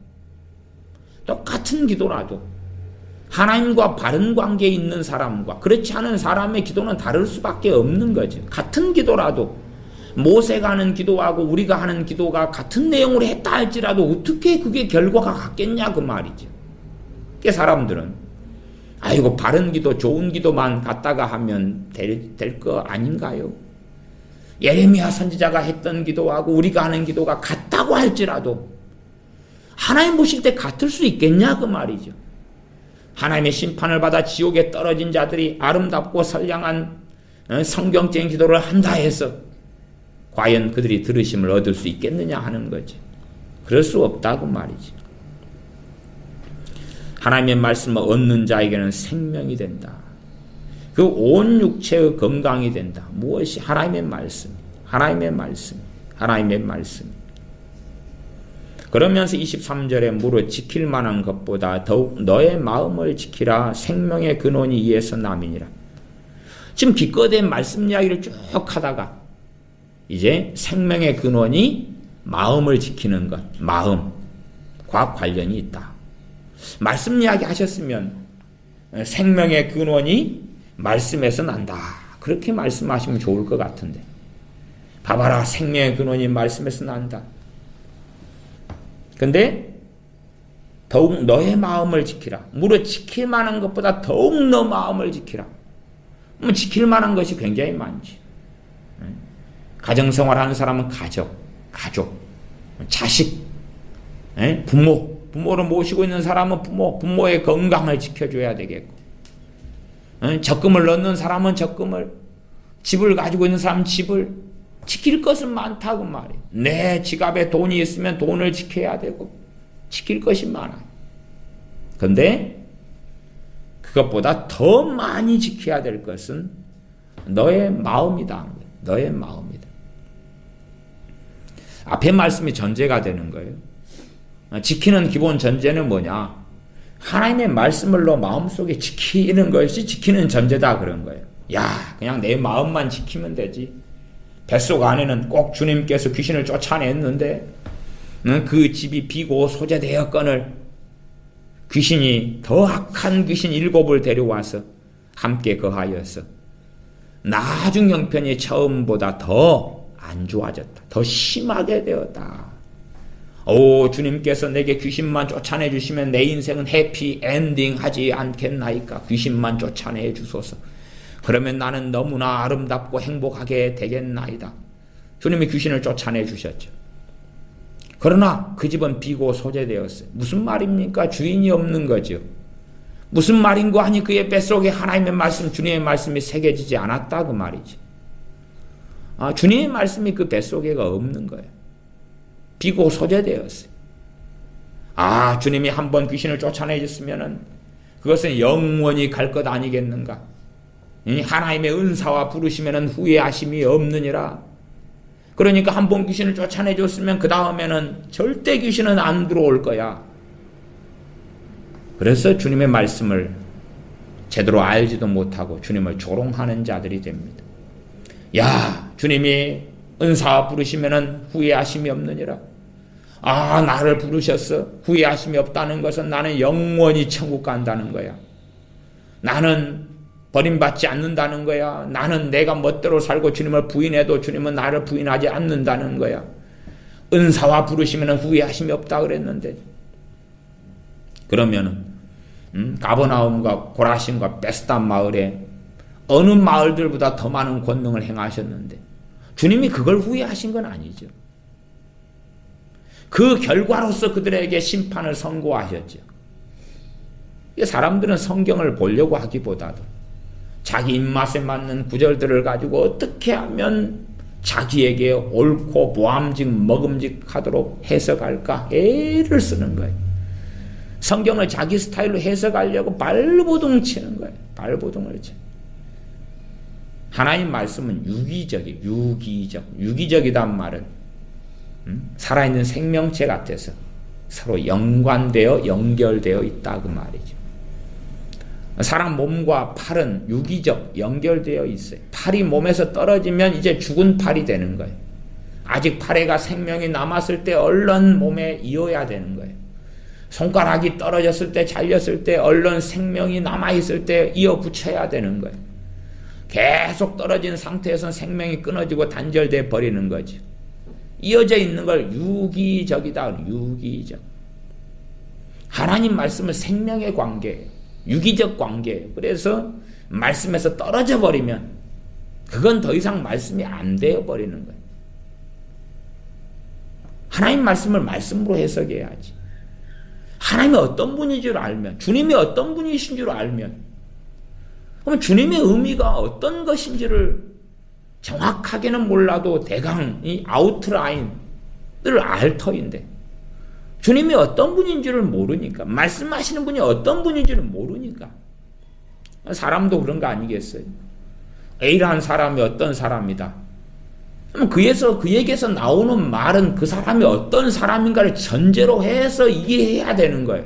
똑같은 기도라도 하나님과 바른 관계에 있는 사람과 그렇지 않은 사람의 기도는 다를 수밖에 없는 거죠. 같은 기도라도 모세가 하는 기도하고 우리가 하는 기도가 같은 내용으로 했다 할지라도 어떻게 그게 결과가 같겠냐 그 말이죠. 그 사람들은 바른 기도 좋은 기도만 갖다가 하면 될 거 아닌가요? 예레미야 선지자가 했던 기도하고 우리가 하는 기도가 같다고 할지라도 하나님 보실 때 같을 수 있겠냐 그 말이죠. 하나님의 심판을 받아 지옥에 떨어진 자들이 아름답고 선량한 성경적인 기도를 한다 해서 과연 그들이 들으심을 얻을 수 있겠느냐 하는 거지. 그럴 수 없다고 말이지. 하나님의 말씀을 얻는 자에게는 생명이 된다. 그 온 육체의 건강이 된다. 무엇이? 하나님의 말씀. 그러면서 23절에 무릇 지킬 만한 것보다 더욱 너의 마음을 지키라. 생명의 근원이 이에서 남이니라. 지금 기껏된 말씀 이야기를 쭉 하다가 이제 생명의 근원이 마음을 지키는 것, 마음과 관련이 있다. 말씀 이야기 하셨으면 생명의 근원이 말씀에서 난다. 그렇게 말씀하시면 좋을 것 같은데. 봐봐라, 생명의 근원이 말씀에서 난다. 근데 더욱 너의 마음을 지키라. 무릇 지킬 만한 것보다 더욱 너 마음을 지키라. 지킬 만한 것이 굉장히 많지. 가정생활하는 사람은 가족, 자식, 부모를 모시고 있는 사람은 부모의 건강을 지켜줘야 되겠고, 적금을 넣는 사람은 적금을, 집을 가지고 있는 사람은 집을 지킬 것은 많다고 말이에요. 내 지갑에 돈이 있으면 돈을 지켜야 되고 지킬 것이 많아요. 그런데 그것보다 더 많이 지켜야 될 것은 너의 마음이다. 너의 마음이다. 앞에 말씀이 전제가 되는 거예요. 지키는 기본 전제는 뭐냐? 하나님의 말씀을 너 마음속에 지키는 것이 지키는 전제다 그런 거예요. 그냥 내 마음만 지키면 되지. 뱃속 안에는 꼭 주님께서 귀신을 쫓아냈는데 그 집이 비고 소재되었거늘 귀신이 더 악한 귀신 7을 데려와서 함께 거하여서 나중 형편이 처음보다 더 안 좋아졌다. 더 심하게 되었다. 주님께서 내게 귀신만 쫓아내 주시면 내 인생은 해피 엔딩 하지 않겠나이까. 귀신만 쫓아내 주소서. 그러면 나는 너무나 아름답고 행복하게 되겠나이다. 주님이 귀신을 쫓아내 주셨죠. 그러나 그 집은 비고 소재되었어요. 무슨 말입니까? 주인이 없는 거죠. 무슨 말인고 하니 그의 뱃속에 하나님의 말씀, 주님의 말씀이 새겨지지 않았다 그 말이죠. 주님의 말씀이 그 뱃속에가 없는 거예요. 비고 소재되었어요. 주님이 한번 귀신을 쫓아내셨으면은 그것은 영원히 갈 것 아니겠는가? 하나님의 은사와 부르시면은 후회하심이 없느니라. 그러니까 한번 귀신을 쫓아내줬으면 그 다음에는 절대 귀신은 안 들어올 거야. 그래서 주님의 말씀을 제대로 알지도 못하고 주님을 조롱하는 자들이 됩니다. 야, 주님이 은사 부르시면은 후회하심이 없느니라. 아, 나를 부르셨어. 후회하심이 없다는 것은 나는 영원히 천국 간다는 거야. 나는 버림받지 않는다는 거야. 나는 내가 멋대로 살고 주님을 부인해도 주님은 나를 부인하지 않는다는 거야. 은사와 부르시면 후회하심이 없다 그랬는데, 그러면은 가버나움과 고라신과 베스다 마을에 어느 마을들보다 더 많은 권능을 행하셨는데 주님이 그걸 후회하신 건 아니죠. 그 결과로서 그들에게 심판을 선고하셨죠. 사람들은 성경을 보려고 하기보다도 자기 입맛에 맞는 구절들을 가지고 어떻게 하면 자기에게 옳고 먹음직하도록 해석할까 애를 쓰는 거예요. 성경을 자기 스타일로 해석하려고 발버둥 치는 거예요. 발버둥을 쳐. 하나님 말씀은 유기적이란 말은 살아있는 생명체 같아서 서로 연결되어 있다 그 말이죠. 사람 몸과 팔은 유기적 연결되어 있어요. 팔이 몸에서 떨어지면 이제 죽은 팔이 되는 거예요. 아직 팔에가 생명이 남았을 때 얼른 몸에 이어야 되는 거예요. 손가락이 떨어졌을 때, 잘렸을 때 얼른 생명이 남아있을 때 이어 붙여야 되는 거예요. 계속 떨어진 상태에서는 생명이 끊어지고 단절돼 버리는 거죠. 이어져 있는 걸 유기적이다. 유기적. 하나님 말씀은 생명의 관계예요. 유기적 관계예요. 그래서 말씀에서 떨어져 버리면 그건 더 이상 말씀이 안 되어 버리는 거예요. 하나님 말씀을 말씀으로 해석해야지. 하나님이 어떤 분인 줄 알면, 주님이 어떤 분이신 줄 알면, 그러면 주님의 의미가 어떤 것인지를 정확하게는 몰라도 대강 이 아웃라인을 알 터인데, 주님이 어떤 분인지를 모르니까, 말씀하시는 분이 어떤 분인지를 모르니까, 사람도 그런 거 아니겠어요? A라는 사람이 어떤 사람이다. 그럼 그에게서 나오는 말은 그 사람이 어떤 사람인가를 전제로 해서 이해해야 되는 거예요.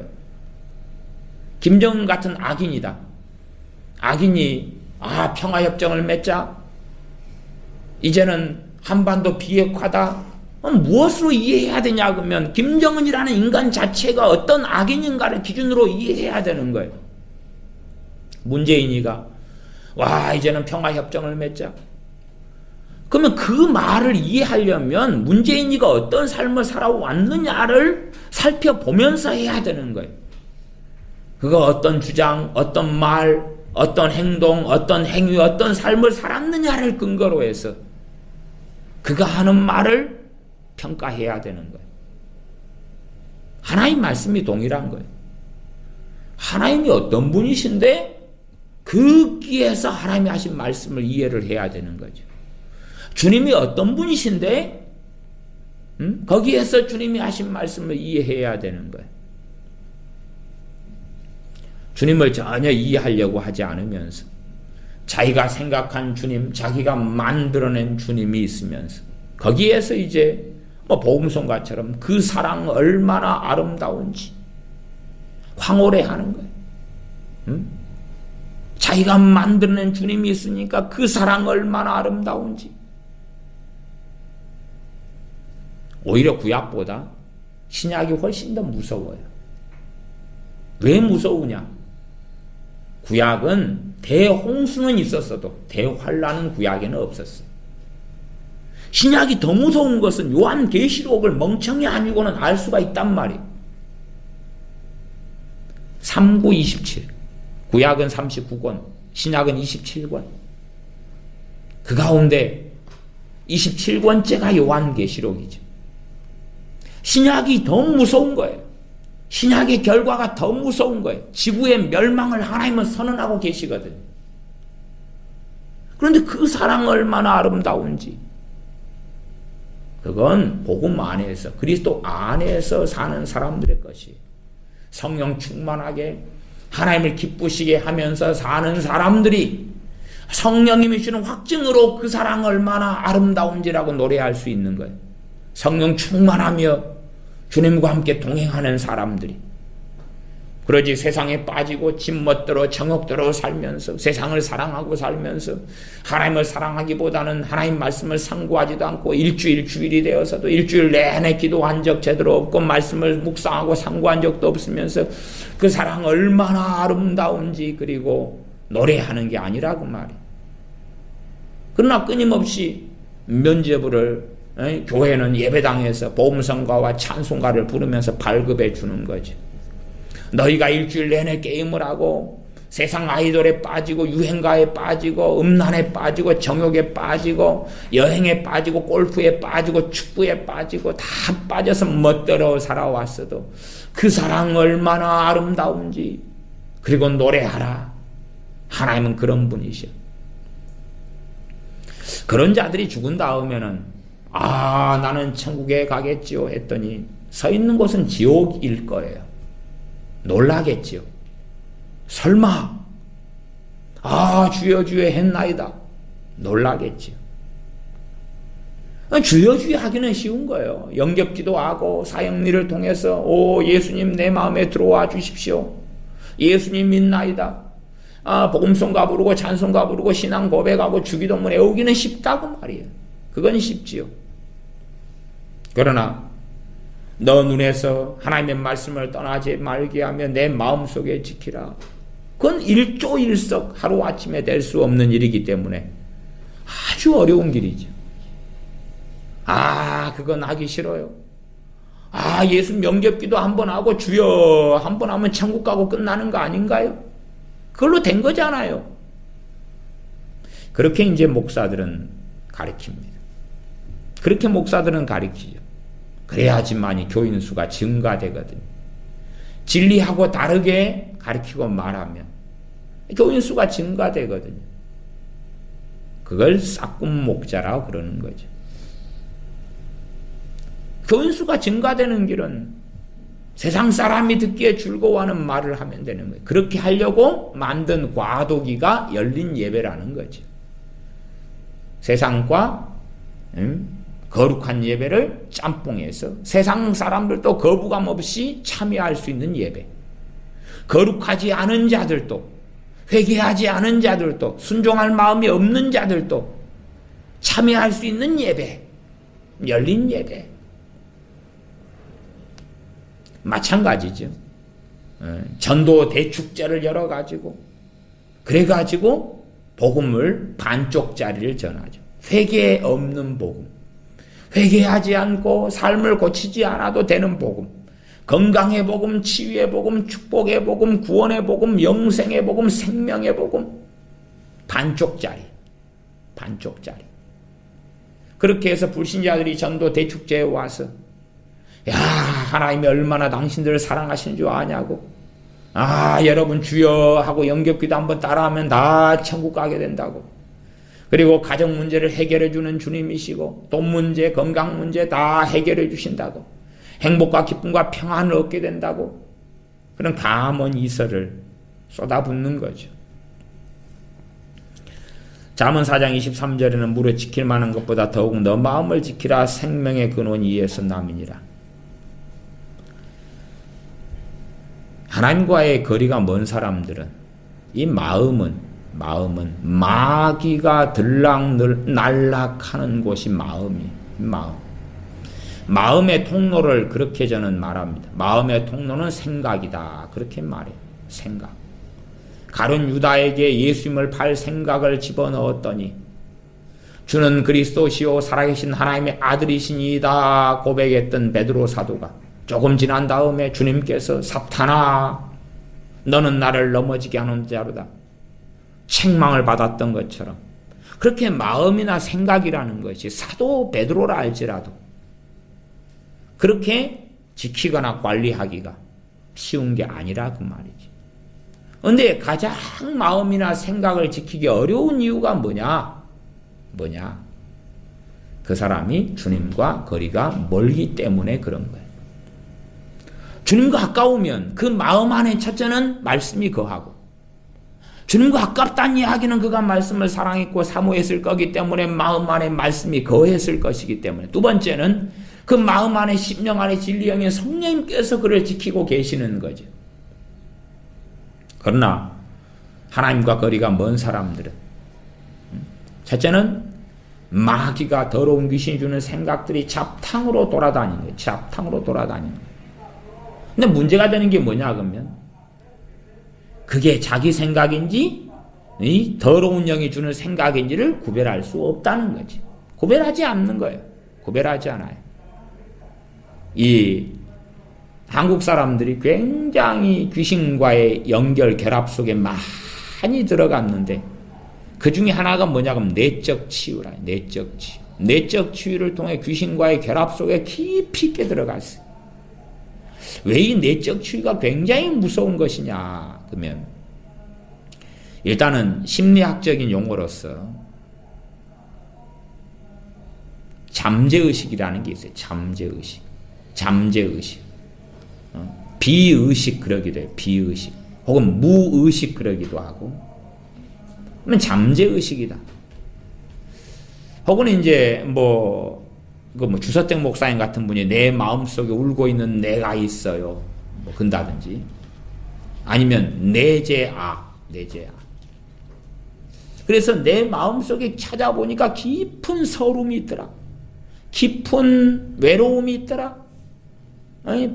김정은 같은 악인이다. 악인이 평화협정을 맺자. 이제는 한반도 비핵화다. 무엇으로 이해해야 되냐 그러면 김정은이라는 인간 자체가 어떤 악인인가를 기준으로 이해해야 되는 거예요. 문재인이가 이제는 평화협정을 맺자. 그러면 그 말을 이해하려면 문재인이가 어떤 삶을 살아왔느냐를 살펴보면서 해야 되는 거예요. 그가 어떤 주장, 어떤 말, 어떤 행동, 어떤 행위, 어떤 삶을 살았느냐를 근거로 해서 그가 하는 말을 평가해야 되는 거예요. 하나님 말씀이 동일한 거예요. 하나님이 어떤 분이신데 거기에서 하나님이 하신 말씀을 이해를 해야 되는 거죠. 주님이 어떤 분이신데 거기에서 주님이 하신 말씀을 이해해야 되는 거예요. 주님을 전혀 이해하려고 하지 않으면서 자기가 생각한 주님, 자기가 만들어낸 주님이 있으면서 거기에서 이제 복음성가처럼 그 사랑 얼마나 아름다운지 황홀해하는 거예요. 자기가 만들어낸 주님이 있으니까 그 사랑 얼마나 아름다운지. 오히려 구약보다 신약이 훨씬 더 무서워요. 왜 무서우냐? 구약은 대홍수는 있었어도 대환란은 구약에는 없었어요. 신약이 더 무서운 것은 요한계시록을 멍청이 아니고는 알 수가 있단 말이에요. 3927 구약은 39권, 신약은 27권. 그 가운데 27권째가 요한계시록이죠. 신약이 더 무서운 거예요. 신약의 결과가 더 무서운 거예요. 지구의 멸망을 하나님은 선언하고 계시거든요. 그런데 그 사랑 얼마나 아름다운지, 그건 복음 안에서, 그리스도 안에서 사는 사람들의 것이에요. 성령 충만하게 하나님을 기쁘시게 하면서 사는 사람들이 성령님이 주는 확증으로 그 사랑 얼마나 아름다운지라고 노래할 수 있는 거예요. 성령 충만하며 주님과 함께 동행하는 사람들이. 그러지 세상에 빠지고 집멋대로 정욕대로 살면서 세상을 사랑하고 살면서 하나님을 사랑하기보다는 하나님 말씀을 상고하지도 않고 주일이 되어서도 일주일 내내 기도한 적 제대로 없고 말씀을 묵상하고 상고한 적도 없으면서 그 사랑 얼마나 아름다운지 그리고 노래하는 게 아니라고 말이에요. 그러나 끊임없이 면죄부를 교회는 예배당에서 복음성가와 찬송가를 부르면서 발급해 주는 거죠. 너희가 일주일 내내 게임을 하고 세상 아이돌에 빠지고 유행가에 빠지고 음란에 빠지고 정욕에 빠지고 여행에 빠지고 골프에 빠지고 축구에 빠지고 다 빠져서 멋대로 살아왔어도 그 사랑 얼마나 아름다운지 그리고 노래하라. 하나님은 그런 분이셔. 그런 자들이 죽은 다음에는 나는 천국에 가겠지요 했더니 서 있는 곳은 지옥일 거예요. 놀라겠지요. 설마 주여 주여 했나이다. 놀라겠지요. 주여 주여 하기는 쉬운 거예요. 영접기도하고 사형리를 통해서 예수님 내 마음에 들어와 주십시오. 예수님 믿나이다. 복음성가 부르고 찬송가 부르고 신앙 고백하고 주기도문 외우기는 쉽다고 말이에요. 그건 쉽지요. 그러나 너 눈에서 하나님의 말씀을 떠나지 말게 하며 내 마음속에 지키라. 그건 일조일석 하루아침에 될 수 없는 일이기 때문에 아주 어려운 길이죠. 그건 하기 싫어요. 예수 명접기도 한번 하고 주여 한번 하면 천국 가고 끝나는 거 아닌가요? 그걸로 된 거잖아요. 그렇게 이제 목사들은 가르칩니다. 그렇게 목사들은 가르치죠. 그래야지만이 교인 수가 증가되거든요. 진리하고 다르게 가르치고 말하면 교인 수가 증가되거든요. 그걸 싹군 목자라고 그러는 거죠. 교인 수가 증가되는 길은 세상 사람이 듣기에 즐거워하는 말을 하면 되는 거예요. 그렇게 하려고 만든 과도기가 열린 예배라는 거죠. 세상과 거룩한 예배를 짬뽕해서 세상 사람들도 거부감 없이 참여할 수 있는 예배, 거룩하지 않은 자들도 회개하지 않은 자들도 순종할 마음이 없는 자들도 참여할 수 있는 예배, 열린 예배. 마찬가지죠. 전도 대축제를 열어가지고 그래가지고 복음을 반쪽짜리를 전하죠. 회개 없는 복음, 회개하지 않고 삶을 고치지 않아도 되는 복음, 건강의 복음, 치유의 복음, 축복의 복음, 구원의 복음, 영생의 복음, 생명의 복음, 반쪽짜리. 그렇게 해서 불신자들이 전도 대축제에 와서 하나님이 얼마나 당신들을 사랑하시는 줄 아냐고, 여러분 주여 하고 영접기도 한번 따라하면 다 천국 가게 된다고, 그리고 가정 문제를 해결해 주는 주님이시고 돈 문제, 건강 문제 다 해결해 주신다고, 행복과 기쁨과 평안을 얻게 된다고, 그런 감언 이설을 쏟아붓는 거죠. 잠언 4장 23절에는 무릇 지킬 만한 것보다 더욱 너 마음을 지키라. 생명의 근원이 이에서 남이니라. 하나님과의 거리가 먼 사람들은 이 마음은 마귀가 들락날락하는 곳이 마음의 통로를 그렇게 저는 말합니다. 마음의 통로는 생각이다. 그렇게 말해요. 생각. 가룟 유다에게 예수님을 팔 생각을 집어넣었더니 주는 그리스도시요 살아계신 하나님의 아들이시니이다 고백했던 베드로 사도가 조금 지난 다음에 주님께서 사탄아 너는 나를 넘어지게 하는 자로다 책망을 받았던 것처럼, 그렇게 마음이나 생각이라는 것이 사도 베드로라 할지라도 그렇게 지키거나 관리하기가 쉬운 게 아니라 그 말이지. 그런데 가장 마음이나 생각을 지키기 어려운 이유가 뭐냐? 그 사람이 주님과 거리가 멀기 때문에 그런 거예요. 주님과 가까우면 그 마음 안에 첫째는 말씀이 거하고, 주님과 가깝다는 이야기는 그가 말씀을 사랑했고 사모했을 거기 때문에 마음 안에 말씀이 거했을 것이기 때문에, 두 번째는 그 마음 안에 심령 안에 진리형인 성령님께서 그를 지키고 계시는 거죠. 그러나 하나님과 거리가 먼 사람들은, 첫째는 마귀가, 더러운 귀신이 주는 생각들이 잡탕으로 돌아다니는 거예요. 잡탕으로 돌아다니는 거예요. 근데 문제가 되는 게 뭐냐 그러면, 그게 자기 생각인지 이 더러운 영이 주는 생각인지를 구별할 수 없다는 거지. 구별하지 않는 거예요. 구별하지 않아요. 이 한국 사람들이 굉장히 귀신과의 연결, 결합 속에 많이 들어갔는데, 그 중에 하나가 뭐냐 그러면 내적 치유라. 내적 치유. 내적 치유를 통해 귀신과의 결합 속에 깊이 있게 들어갔어요. 왜 이 내적 치유가 굉장히 무서운 것이냐 그러면, 일단은 심리학적인 용어로서 잠재의식이라는 게 있어요. 잠재의식. 잠재의식. 비의식 그러기도 해요. 비의식. 혹은 무의식 그러기도 하고. 그러면 잠재의식이다. 혹은 이제 주서택 목사님 같은 분이 내 마음속에 울고 있는 내가 있어요. 근다든지. 아니면 내재악. 그래서 내 마음속에 찾아보니까 깊은 서름이 있더라. 깊은 외로움이 있더라.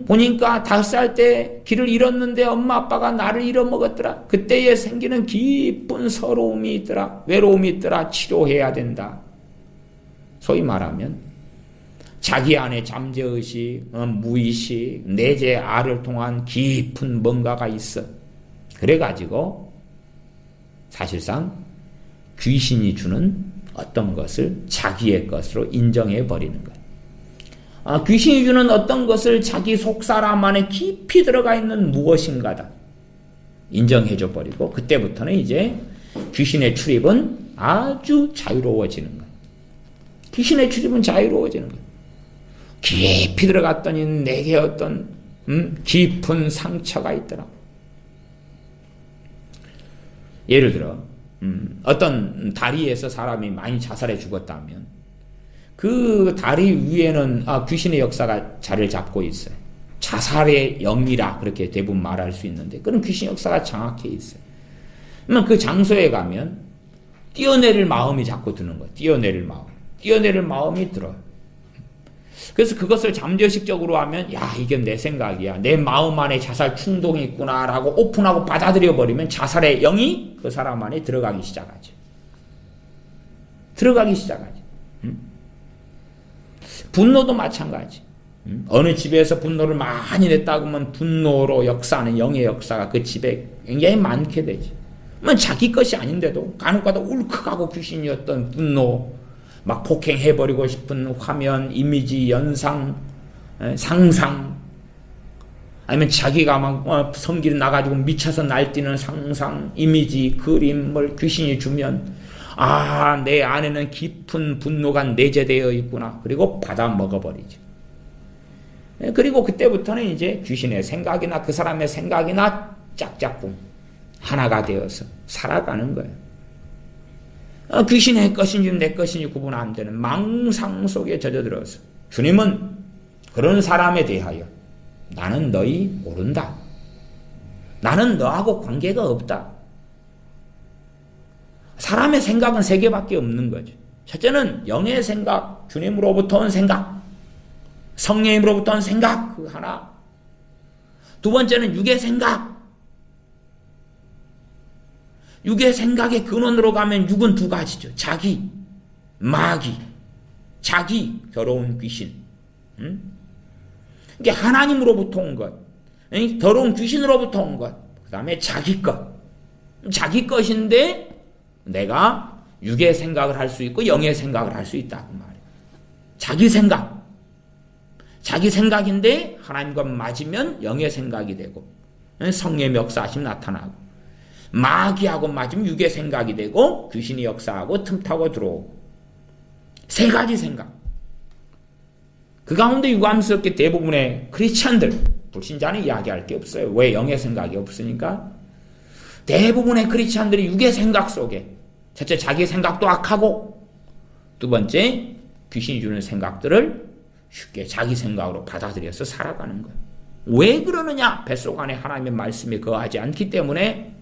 보니까 5살 때 길을 잃었는데 엄마 아빠가 나를 잃어먹었더라. 그때에 생기는 깊은 서러움이 있더라. 외로움이 있더라. 치료해야 된다. 소위 말하면 자기 안에 잠재의식, 무의식, 내재아를 통한 깊은 뭔가가 있어. 그래가지고 사실상 귀신이 주는 어떤 것을 자기의 것으로 인정해 버리는 거예요. 귀신이 주는 어떤 것을 자기 속사람 안에 깊이 들어가 있는 무엇인가다 인정해 줘 버리고, 그때부터는 이제 귀신의 출입은 아주 자유로워지는 거예요. 귀신의 출입은 자유로워지는 거예요. 깊이 들어갔더니 내게 어떤 깊은 상처가 있더라. 예를 들어 어떤 다리에서 사람이 많이 자살해 죽었다면 그 다리 위에는 귀신의 역사가 자리를 잡고 있어요. 자살의 영이라 그렇게 대부분 말할 수 있는데, 그런 귀신 역사가 정확해 있어요. 그러면 그 장소에 가면 뛰어내릴 마음이 자꾸 드는 거예요. 뛰어내릴 마음이 들어요. 그래서 그것을 잠재의식적으로 하면, 이게 내 생각이야, 내 마음 안에 자살 충동이 있구나라고 오픈하고 받아들여 버리면 자살의 영이 그 사람 안에 들어가기 시작하죠. 분노도 마찬가지. 어느 집에서 분노를 많이 냈다고 하면 분노로 역사하는 영의 역사가 그 집에 굉장히 많게 되지. 자기 것이 아닌데도 간혹가다 울컥하고 귀신이었던 분노, 막 폭행해버리고 싶은 화면, 이미지, 연상, 상상, 아니면 자기가 막 성기를 나가지고 미쳐서 날뛰는 상상, 이미지, 그림을 귀신이 주면, 내 안에는 깊은 분노가 내재되어 있구나. 그리고 받아 먹어버리죠. 그리고 그때부터는 이제 귀신의 생각이나 그 사람의 생각이나 짝짝꿍 하나가 되어서 살아가는 거예요. 귀신의 것인지 내 것인지 구분 안 되는 망상 속에 젖어들어서, 주님은 그런 사람에 대하여 나는 너희 모른다. 나는 너하고 관계가 없다. 사람의 생각은 3개밖에 없는 거죠. 첫째는 영의 생각, 주님으로부터 온 생각, 성령님으로부터 온 생각, 그 하나. 두 번째는 육의 생각. 육의 생각의 근원으로 가면 육은 2가지죠. 자기, 마귀, 자기, 더러운 귀신. 이게 하나님으로부터 온 것, 더러운 귀신으로부터 온 것, 그 다음에 자기 것. 자기 것인데 내가 육의 생각을 할 수 있고 영의 생각을 할 수 있다 그 말이에요. 자기 생각. 자기 생각인데 하나님과 맞으면 영의 생각이 되고 성령의 역사하심 나타나고, 마귀하고 맞으면 육의 생각이 되고 귀신이 역사하고 틈타고 들어오고. 3가지 생각. 그 가운데 유감스럽게 대부분의 크리스찬들, 불신자는 이야기할 게 없어요. 왜? 영의 생각이 없으니까. 대부분의 크리스찬들이 육의 생각 속에, 첫째 자기 생각도 악하고, 두 번째 귀신이 주는 생각들을 쉽게 자기 생각으로 받아들여서 살아가는 거예요. 왜 그러느냐? 뱃속 안에 하나님의 말씀이 거하지 않기 때문에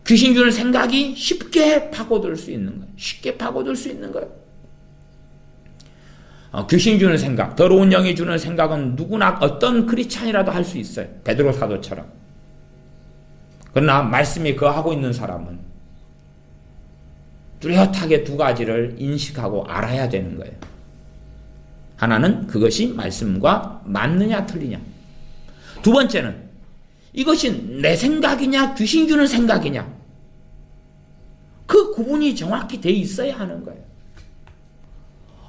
귀신 주는 생각이 쉽게 파고들 수 있는 거예요. 쉽게 파고들 수 있는 거예요. 귀신 주는 생각, 더러운 영이 주는 생각은 누구나 어떤 크리스찬이라도 할 수 있어요. 베드로 사도처럼. 그러나 말씀이 거하고 있는 사람은 뚜렷하게 두 가지를 인식하고 알아야 되는 거예요. 하나는 그것이 말씀과 맞느냐 틀리냐. 두 번째는 이것이 내 생각이냐 귀신 주는 생각이냐. 그 구분이 정확히 돼 있어야 하는 거예요.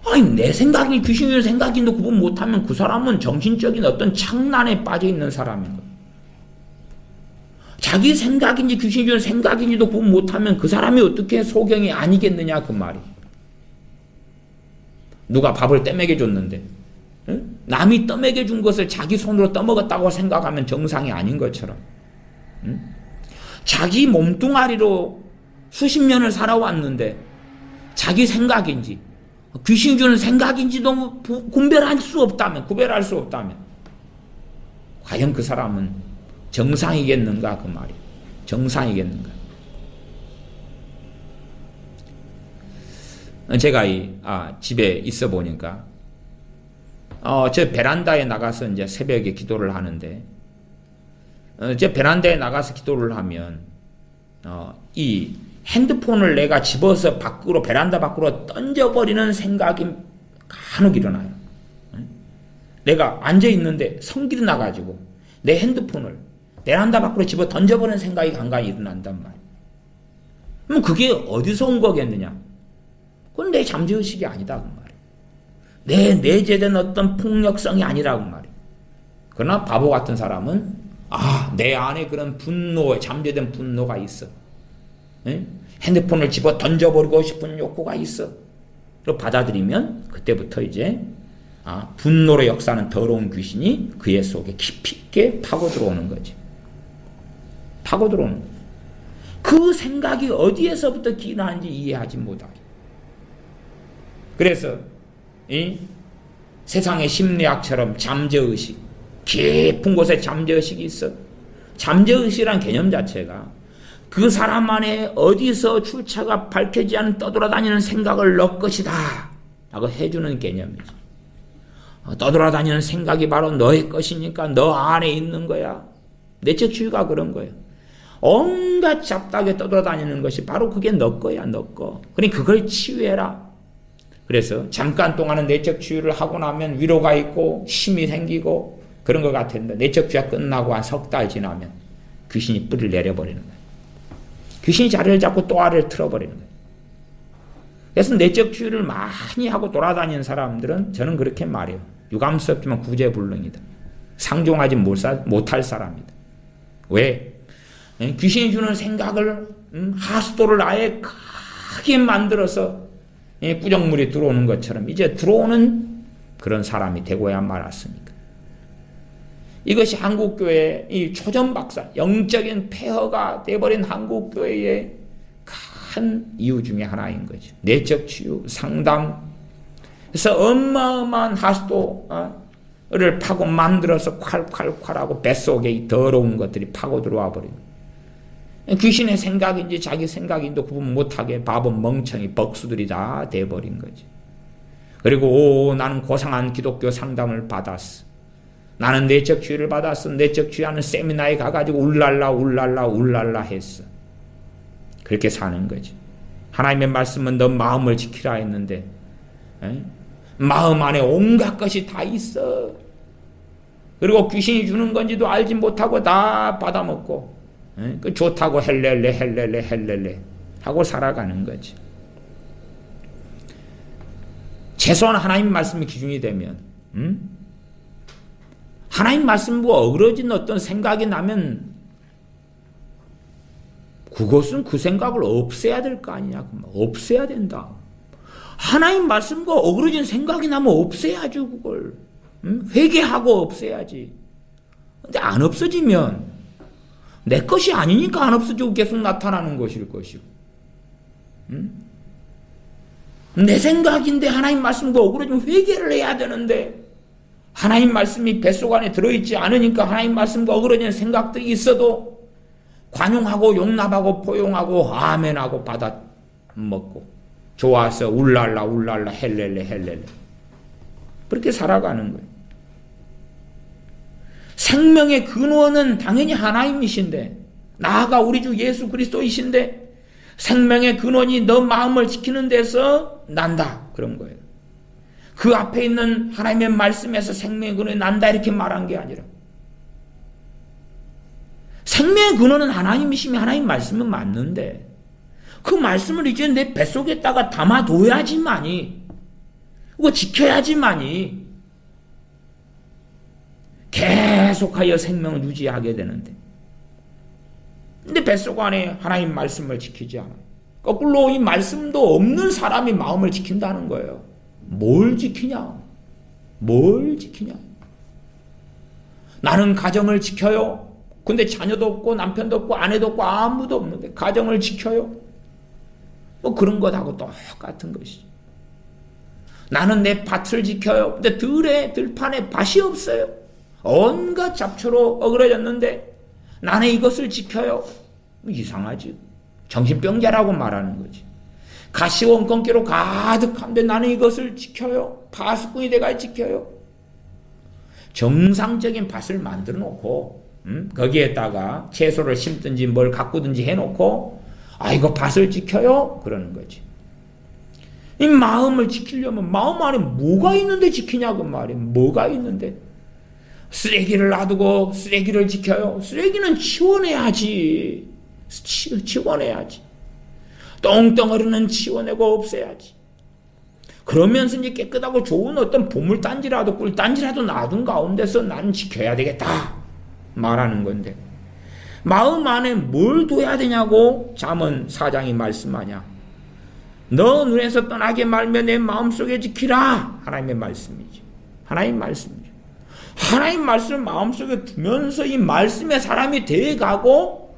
아니 내 생각이 귀신 주는 생각인도 구분 못하면 그 사람은 정신적인 어떤 착란에 빠져 있는 사람인 거예요. 자기 생각인지 귀신 주는 생각인지도 구분 못하면 그 사람이 어떻게 소경이 아니겠느냐 그 말이. 누가 밥을 떼먹여 줬는데 남이 떠먹여 준 것을 자기 손으로 떠먹었다고 생각하면 정상이 아닌 것처럼 자기 몸뚱아리로 수십 년을 살아왔는데 자기 생각인지 귀신 주는 생각인지도 구별할 수 없다면 과연 그 사람은 정상이겠는가 그 말이. 정상이겠는가. 제가 집에 있어 보니까 저 베란다에 나가서 이제 새벽에 기도를 하는데 저 베란다에 나가서 기도를 하면 이 핸드폰을 내가 집어서 밖으로 베란다 밖으로 던져버리는 생각이 간혹 일어나요. 내가 앉아 있는데 성질이 나가지고 내 핸드폰을 베란다 밖으로 집어 던져버리는 생각이 간간히 일어난단 말이에요. 그럼 그게 어디서 온 거겠느냐? 그건 내 잠재의식이 아니다 그 말이에요. 내 내재된 어떤 폭력성이 아니라고 말이에요. 그러나 바보 같은 사람은 내 안에 그런 분노, 잠재된 분노가 있어. 핸드폰을 집어 던져버리고 싶은 욕구가 있어. 그리고 받아들이면 그때부터 이제 분노로 역사하는 더러운 귀신이 그의 속에 깊이 있게 파고 들어오는 거지. 파고 들어오는 거지. 그 생각이 어디에서부터 기인하는지 이해하지 못하게. 그래서 이 세상의 심리학처럼 잠재의식, 깊은 곳에 잠재의식이 있어. 잠재의식이란 개념 자체가 그 사람 안에 어디서 출처가 밝혀지지 않은 떠돌아다니는 생각을 넣을 것이다 라고 해주는 개념이지. 떠돌아다니는 생각이 바로 너의 것이니까 너 안에 있는 거야. 내적주의가 그런 거예요. 온갖 잡다하게 떠돌아다니는 것이 바로 그게 너 거야, 너 거. 그러니 그걸 치유해라. 그래서 잠깐 동안은 내적주의를 하고 나면 위로가 있고 힘이 생기고 그런 것 같은데 내적주의가 끝나고 한 석 달 지나면 귀신이 뿌리를 내려버리는 거예요. 귀신이 자리를 잡고 또 알을 틀어버리는 거예요. 그래서 내적주의를 많이 하고 돌아다니는 사람들은 저는 그렇게 말해요. 유감스럽지만 구제불능이다. 상종하지 못할 사람이다. 왜? 귀신이 주는 생각을 하수도를 아예 크게 만들어서 꾸정물이 들어오는 것처럼 이제 들어오는 그런 사람이 되고야 말았습니까? 이것이 한국교회의 이 초전박살, 영적인 폐허가 돼버린 한국교회의 큰 이유 중에 하나인 거죠. 내적 치유, 상담. 그래서 어마어마한 하수도를 파고 만들어서 콸콸콸하고 뱃속에 이 더러운 것들이 파고 들어와 버리고 귀신의 생각인지 자기 생각인지 구분 못하게 바본 멍청이 벅수들이 다 돼버린 거지. 그리고 나는 고상한 기독교 상담을 받았어. 나는 내적 치유를 받았어. 내적 치유하는 세미나에 가가지고 울랄라 했어. 그렇게 사는 거지. 하나님의 말씀은 너 마음을 지키라 했는데 마음 안에 온갖 것이 다 있어. 그리고 귀신이 주는 건지도 알지 못하고 다 받아먹고 그 좋다고 헬렐레 하고 살아가는 거지. 최소한 하나님 말씀이 기준이 되면 하나님 말씀과 어그러진 어떤 생각이 나면 그것은 그 생각을 없애야 될 거 아니냐. 없애야 된다. 하나님 말씀과 어그러진 생각이 나면 없애야죠. 그걸 회개하고 없애야지. 근데 안 없어지면 내 것이 아니니까 안 없어지고 계속 나타나는 것일 것이고 내 생각인데 하나님 말씀과 어그러지면 회개를 해야 되는데 하나님 말씀이 뱃속 안에 들어있지 않으니까 하나님 말씀과 어그러지는 생각들이 있어도 관용하고 용납하고 포용하고 아멘하고 받아 먹고 좋아서 울랄라 울랄라 헬렐레 헬렐레 그렇게 살아가는 거예요. 생명의 근원은 당연히 하나님이신데 나아가 우리 주 예수 그리스도이신데 생명의 근원이 너 마음을 지키는 데서 난다 그런 거예요. 그 앞에 있는 하나님의 말씀에서 생명의 근원이 난다 이렇게 말한 게 아니라 생명의 근원은 하나님이시면 하나님 말씀은 맞는데 그 말씀을 이제 내 뱃속에다가 담아둬야지만이 그거 지켜야지만이 계속하여 생명을 유지하게 되는데 근데 뱃속 안에 하나님 말씀을 지키지 않아요. 거꾸로 이 말씀도 없는 사람이 마음을 지킨다는 거예요. 뭘 지키냐? 뭘 지키냐? 나는 가정을 지켜요. 근데 자녀도 없고 남편도 없고 아내도 없고 아무도 없는데 가정을 지켜요. 뭐 그런 것하고 똑같은 것이죠. 나는 내 밭을 지켜요. 근데 들판에 밭이 없어요. 온갖 잡초로 어그러졌는데 나는 이것을 지켜요. 이상하지. 정신병자라고 말하는 거지. 가시원건기로 가득한데 나는 이것을 지켜요. 파수꾼이 돼가 지켜요. 정상적인 밭을 만들어 놓고 거기에다가 채소를 심든지 뭘 가꾸든지 해놓고 이거 밭을 지켜요? 그러는 거지. 이 마음을 지키려면 마음 안에 뭐가 있는데 지키냐고 말이야. 뭐가 있는데. 쓰레기를 놔두고 쓰레기를 지켜요. 쓰레기는 치워내야지. 치워내야지. 똥덩어리는 치워내고 없애야지. 그러면서 이제 깨끗하고 좋은 어떤 보물단지라도 꿀단지라도 놔둔 가운데서 나는 지켜야 되겠다 말하는 건데 마음 안에 뭘 둬야 되냐고 잠언 4장이 말씀하냐. 너 눈에서 떠나게 말며 내 마음속에 지키라. 하나님의 말씀이지. 하나님 말씀이죠. 하나님 말씀을 마음속에 두면서 이 말씀의 사람이 돼가고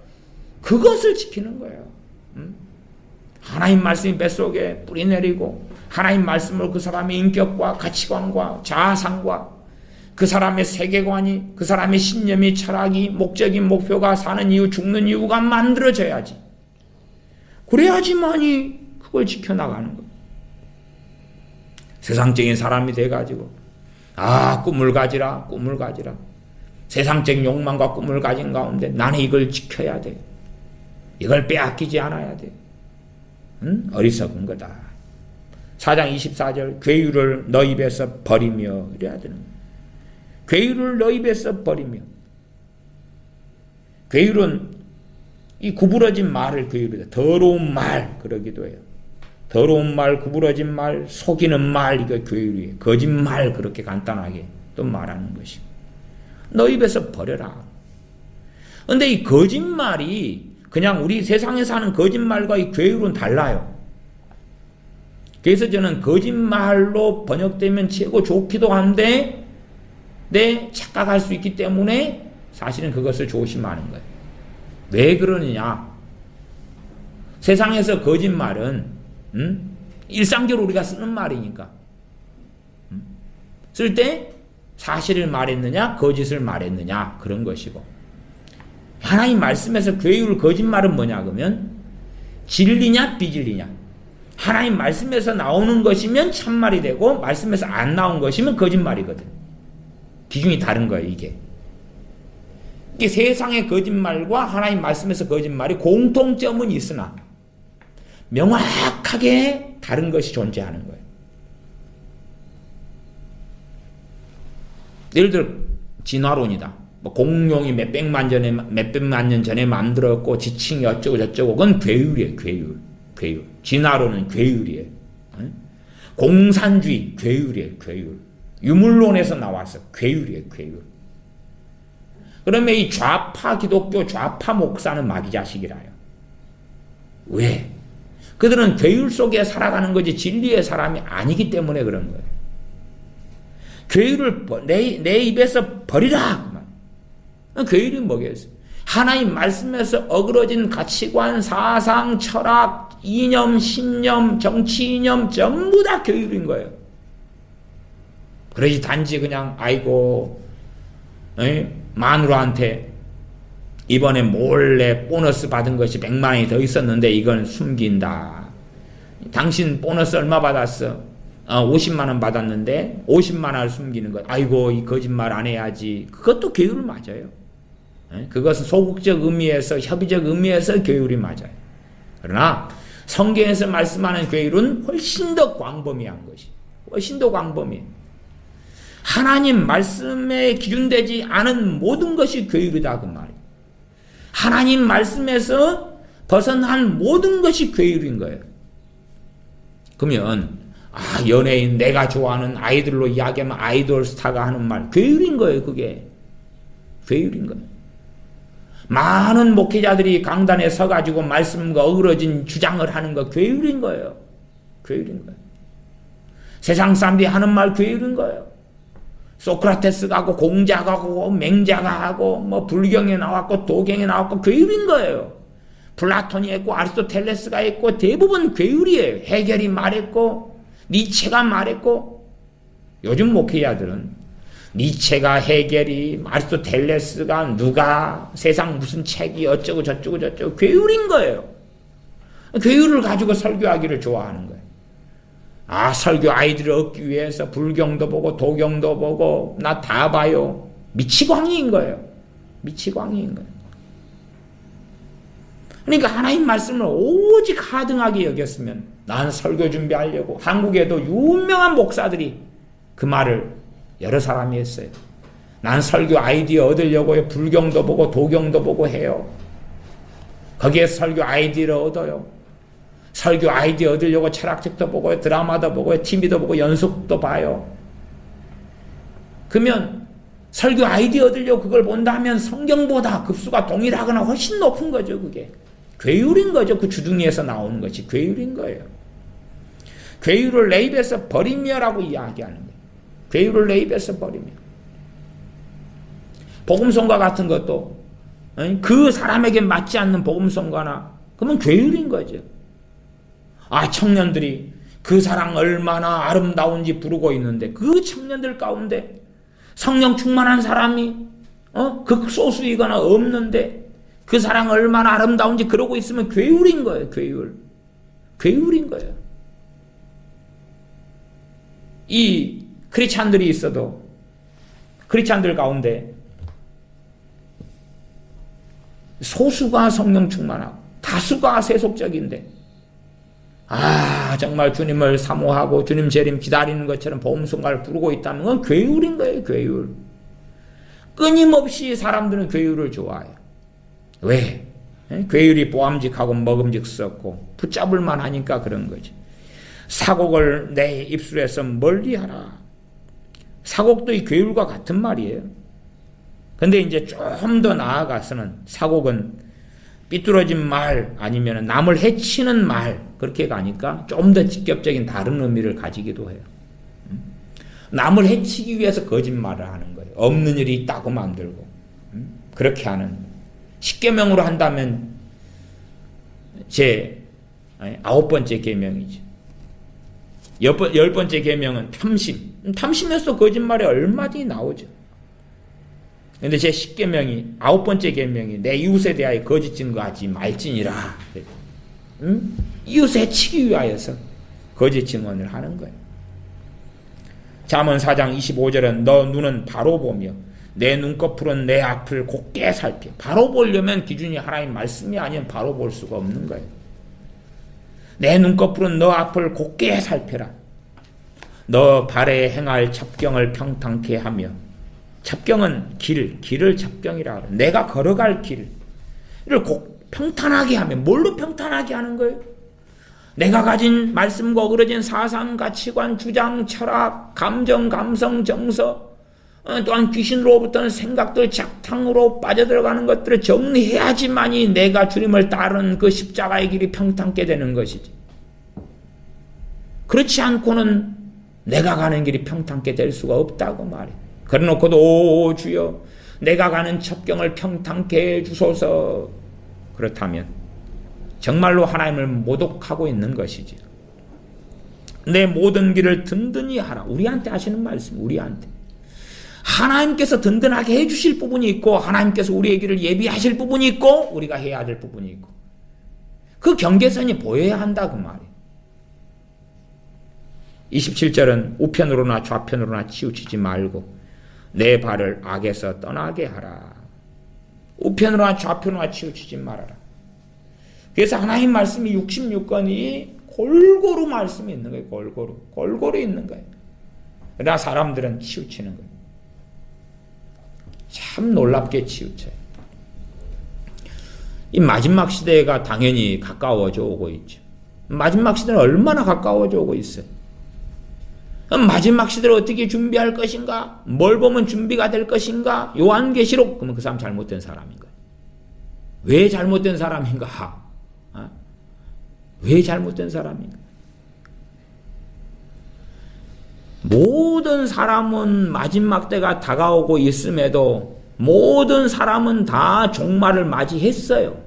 그것을 지키는 거예요. 하나님 말씀이 뱃속에 뿌리내리고 하나님 말씀으로 그 사람의 인격과 가치관과 자아상과 그 사람의 세계관이 그 사람의 신념이 철학이 목적인 목표가 사는 이유 죽는 이유가 만들어져야지. 그래야지만이 그걸 지켜나가는 거예요. 세상적인 사람이 돼가지고 꿈을 가지라 꿈을 가지라 세상적인 욕망과 꿈을 가진 가운데 나는 이걸 지켜야 돼. 이걸 빼앗기지 않아야 돼. 어리석은 거다. 4장 24절 괴유를 너 입에서 버리며 이래야 되는 거예요. 괴유를 너 입에서 버리며 괴유는 이 구부러진 말을 괴유로 더러운 말 그러기도 해요. 더러운 말, 구부러진 말, 속이는 말 이거 괴유리에 거짓말 그렇게 간단하게 또 말하는 것이고 너 입에서 버려라. 근데 이 거짓말이 그냥 우리 세상에서 하는 거짓말과 이 괴유는 달라요. 그래서 저는 거짓말로 번역되면 최고 좋기도 한데 착각할 수 있기 때문에 사실은 그것을 조심하는 거예요. 왜 그러느냐? 세상에서 거짓말은 일상적으로 우리가 쓰는 말이니까 쓸 때 사실을 말했느냐 거짓을 말했느냐 그런 것이고 하나님 말씀에서 괴유를 거짓말은 뭐냐 그러면 진리냐 비진리냐 하나님 말씀에서 나오는 것이면 참말이 되고 말씀에서 안 나온 것이면 거짓말이거든. 기준이 다른 거예요. 이게 세상의 거짓말과 하나님 말씀에서 거짓말이 공통점은 있으나 명확하게 다른 것이 존재하는 거예요. 예를 들어 진화론이다. 공룡이 몇백만 년 전에 만들었고 지칭이 어쩌고 저쩌고 그건 괴율이에요. 괴율. 진화론은 괴율이에요. 공산주의 괴율이에요. 괴율. 유물론에서 나와서 괴율이에요. 괴율. 그러면 이 좌파 기독교 좌파 목사는 마귀 자식이라요. 왜? 그들은 괴율 속에 살아가는 거지 진리의 사람이 아니기 때문에 그런 거예요. 괴율을 내 입에서 버리라. 괴율이 뭐겠어요? 하나님 말씀에서 어그러진 가치관, 사상, 철학, 이념, 신념, 정치 이념 전부 다 괴율인 거예요. 그러지 단지 그냥 아이고 마누라한테 이번에 몰래 보너스 받은 것이 100만 원이 더 있었는데 이건 숨긴다. 당신 보너스 얼마 받았어? 50만 원 받았는데 50만 원을 숨기는 것. 아이고, 이 거짓말 안 해야지. 그것도 괴율 맞아요. 그것은 소극적 의미에서, 협의적 의미에서 괴율이 맞아요. 그러나 성경에서 말씀하는 괴율은 훨씬 더 광범위한 것이, 훨씬 더 광범위해. 하나님 말씀에 기준되지 않은 모든 것이 괴율이다 그 말이에요. 하나님 말씀에서 벗어난 모든 것이 괴율인 거예요. 그러면 연예인, 내가 좋아하는 아이들로 이야기하면 아이돌 스타가 하는 말, 괴율인 거예요. 그게 괴율인 거예요. 많은 목회자들이 강단에 서가지고 말씀과 어우러진 주장을 하는 거 괴율인 거예요. 괴율인 거예요. 세상 사람들이 하는 말 괴율인 거예요. 소크라테스가 하고 공자가 하고 맹자가 하고 뭐 불경에 나왔고 도경에 나왔고 괴율인 거예요. 플라톤이 했고 아리스토텔레스가 했고 대부분 괴율이에요. 해겔이 말했고 니체가 말했고. 요즘 목회자들은 니체가, 해겔이, 아리스토텔레스가, 누가, 세상 무슨 책이 어쩌고 저쩌고 괴율인 거예요. 괴율을 가지고 설교하기를 좋아하는 거예요. 설교 아이들을 얻기 위해서 불경도 보고 도경도 보고 나 다 봐요. 미치광이인 거예요. 미치광이인 거예요. 그러니까 하나님 말씀을 오직 하등하게 여겼으면, 난 설교 준비하려고, 한국에도 유명한 목사들이 그 말을 여러 사람이 했어요. 난 설교 아이디어 얻으려고 불경도 보고 도경도 보고 해요. 거기에 설교 아이디어를 얻어요. 설교 아이디어 얻으려고 철학책도 보고 드라마도 보고 TV도 보고 연속도 봐요. 그러면 설교 아이디어 얻으려고 그걸 본다면 성경보다 급수가 동일하거나 훨씬 높은 거죠. 그게 괴율인 거죠. 그 주둥이에서 나오는 것이 괴율인 거예요. 괴율을 내 입에서 버리며라고 이야기하는 거예요. 괴율을 내 입에서 버리며. 복음성가 같은 것도 그 사람에게 맞지 않는 복음성가나 그러면 괴율인 거죠. 청년들이 그 사랑 얼마나 아름다운지 부르고 있는데 그 청년들 가운데 성령 충만한 사람이 극소수이거나 없는데 그 사랑 얼마나 아름다운지 그러고 있으면 괴율인 거예요. 괴율인 거예요. 이 크리스찬들이 있어도 크리스찬들 가운데 소수가 성령 충만하고 다수가 세속적인데 정말 주님을 사모하고 주님 재림 기다리는 것처럼 복음성가를 부르고 있다는 건 괴율인 거예요. 괴율. 끊임없이 사람들은 괴율을 좋아해요. 왜? 괴율이 보암직하고 먹음직스럽고 붙잡을만 하니까 그런 거지. 사곡을 내 입술에서 멀리하라. 사곡도 이 괴율과 같은 말이에요. 근데 이제 좀 더 나아가서는 사곡은 삐뚤어진 말 아니면 남을 해치는 말 그렇게 가니까 좀 더 직접적인 다른 의미를 가지기도 해요. 남을 해치기 위해서 거짓말을 하는 거예요. 없는 일이 있다고 만들고 그렇게 하는. 십계명으로 한다면 제 9번째 계명이죠. 10번째 계명은 탐심. 탐심에서 거짓말이 얼마든지 나오죠. 근데 제 10계명이 9번째 계명이 내 이웃에 대하여 거짓 증거하지 말지니라. 이웃을 해치기 위하여서 거짓 증언을 하는 거예요. 잠언 4장 25절은 너 눈은 바로 보며 내 눈꺼풀은 내 앞을 곱게 살펴. 바로 보려면 기준이 하나님 말씀이 아니면 바로 볼 수가 없는 거예요. 내 눈꺼풀은 너 앞을 곱게 살펴라. 너 발에 행할 첩경을 평탄케 하며. 첩경은 길을 첩경이라 하라. 내가 걸어갈 길을 평탄하게 하면 뭘로 평탄하게 하는 거예요? 내가 가진 말씀과 어그러진 사상, 가치관, 주장, 철학, 감정, 감성, 정서, 또한 귀신으로부터는 생각들, 작탕으로 빠져들어가는 것들을 정리해야지만이 내가 주님을 따르는 그 십자가의 길이 평탄케 되는 것이지. 그렇지 않고는 내가 가는 길이 평탄케 될 수가 없다고 말해. 그래놓고도 오 주여 내가 가는 첩경을 평탄케 해주소서. 그렇다면 정말로 하나님을 모독하고 있는 것이지. 내 모든 길을 든든히 하라. 우리한테 하시는 말씀. 우리한테 하나님께서 든든하게 해주실 부분이 있고 하나님께서 우리의 길을 예비하실 부분이 있고 우리가 해야 될 부분이 있고 그 경계선이 보여야 한다 그 말이에요. 27절은 우편으로나 좌편으로나 치우치지 말고 내 발을 악에서 떠나게 하라. 우편으로나 좌편으로나 치우치지 말아라. 그래서 하나님 말씀이 66권이 골고루 말씀이 있는 거예요. 골고루 있는 거예요. 그러나 사람들은 치우치는 거예요. 참 놀랍게 치우쳐요. 이 마지막 시대가 당연히 가까워져 오고 있죠. 마지막 시대는 얼마나 가까워져 오고 있어요. 마지막 시대를 어떻게 준비할 것인가? 뭘 보면 준비가 될 것인가? 요한계시록. 그러면 그 사람 잘못된 사람인가? 왜 잘못된 사람인가? 왜 잘못된 사람인가? 모든 사람은 마지막 때가 다가오고 있음에도 모든 사람은 다 종말을 맞이했어요.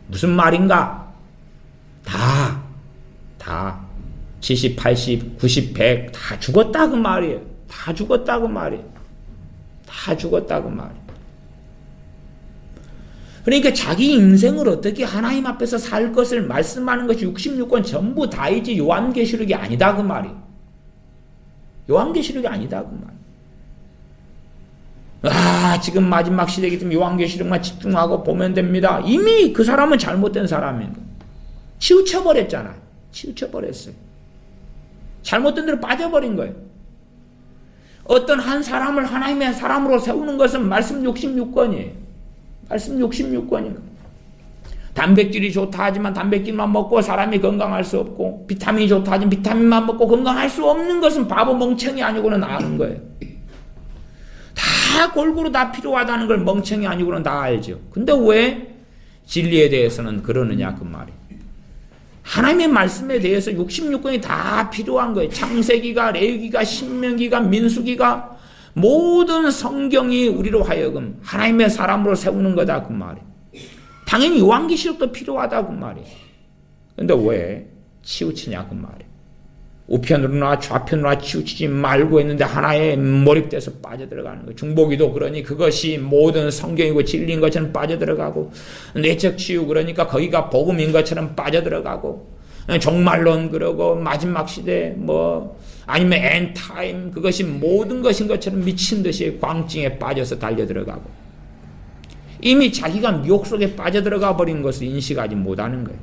무슨 말인가? 다 70, 80, 90, 100 다 죽었다 그 말이에요. 다 죽었다 그 말이에요. 다 죽었다 그 말이에요. 그러니까 자기 인생을 어떻게 하나님 앞에서 살 것을 말씀하는 것이 66권 전부 다이지 요한계시록이 아니다 그 말이에요. 요한계시록이 아니다 그 말이에요. 지금 마지막 시대이기 때문에 요한계시록만 집중하고 보면 됩니다. 이미 그 사람은 잘못된 사람인 거예요. 치우쳐버렸잖아요. 치우쳐버렸어요. 잘못된 대로 빠져버린 거예요. 어떤 한 사람을 하나님의 사람으로 세우는 것은 말씀 66권이에요. 말씀 66권입니다. 단백질이 좋다 하지만 단백질만 먹고 사람이 건강할 수 없고 비타민이 좋다 하지만 비타민만 먹고 건강할 수 없는 것은 바보 멍청이 아니고는 아는 거예요. 다 골고루 다 필요하다는 걸 멍청이 아니고는 다 알죠. 근데 왜 진리에 대해서는 그러느냐 그 말이에요. 하나님의 말씀에 대해서 66권이 다 필요한 거예요. 창세기가, 레위기가, 신명기가, 민수기가 모든 성경이 우리로 하여금 하나님의 사람으로 세우는 거다 그 말이에요. 당연히 요한계시록도 필요하다 그 말이에요. 근데 왜 치우치냐 그 말이에요. 우편으로나 좌편으로나 치우치지 말고 했는데 하나에 몰입돼서 빠져들어가는 거예요. 중보기도 그러니 그것이 모든 성경이고 진리인 것처럼 빠져들어가고 내적 치유 그러니까 거기가 복음인 것처럼 빠져들어가고 종말론 그러고 마지막 시대 아니면 엔타임 그것이 모든 것인 것처럼 미친 듯이 광증에 빠져서 달려들어가고 이미 자기가 미혹 속에 빠져들어가 버린 것을 인식하지 못하는 거예요.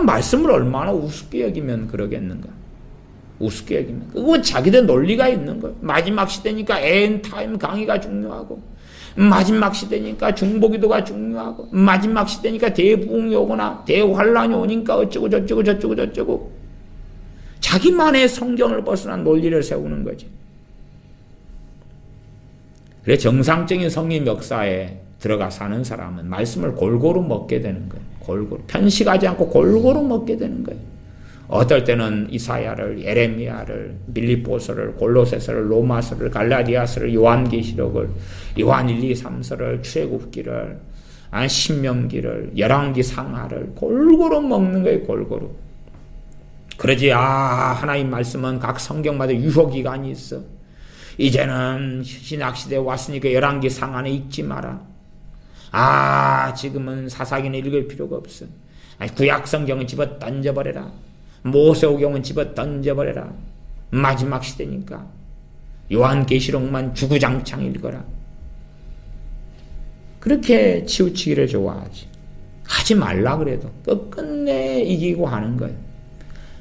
말씀을 얼마나 우습게 여기면 그러겠는가? 우습게 여기면. 그거 자기들 논리가 있는 거예요. 마지막 시대니까 엔타임 강의가 중요하고, 마지막 시대니까 중보기도가 중요하고, 마지막 시대니까 대부흥이 오거나 대환란이 오니까 어쩌고 저쩌고. 자기만의 성경을 벗어난 논리를 세우는 거지. 그래 정상적인 성림 역사에 들어가 사는 사람은 말씀을 골고루 먹게 되는 거예요. 골고루 편식하지 않고 골고루 먹게 되는 거예요. 어떨 때는 이사야를, 예레미야를, 빌립보서를, 골로새서를, 로마서를, 갈라디아서를, 요한계시록을, 요한 1, 2, 3서를, 출애굽기를, 신명기를, 열왕기 상하를 골고루 먹는 거예요. 골고루. 그러지 하나님 말씀은 각 성경마다 유효기간이 있어. 이제는 신약시대에 왔으니까 열왕기 상하는 읽지 마라. 지금은 사사기는 읽을 필요가 없어. 구약성경은 집어 던져버려라. 모세오경은 집어 던져버려라. 마지막 시대니까 요한계시록만 주구장창 읽어라. 그렇게 치우치기를 좋아하지. 하지 말라 그래도 끝끝내 이기고 하는 거예요.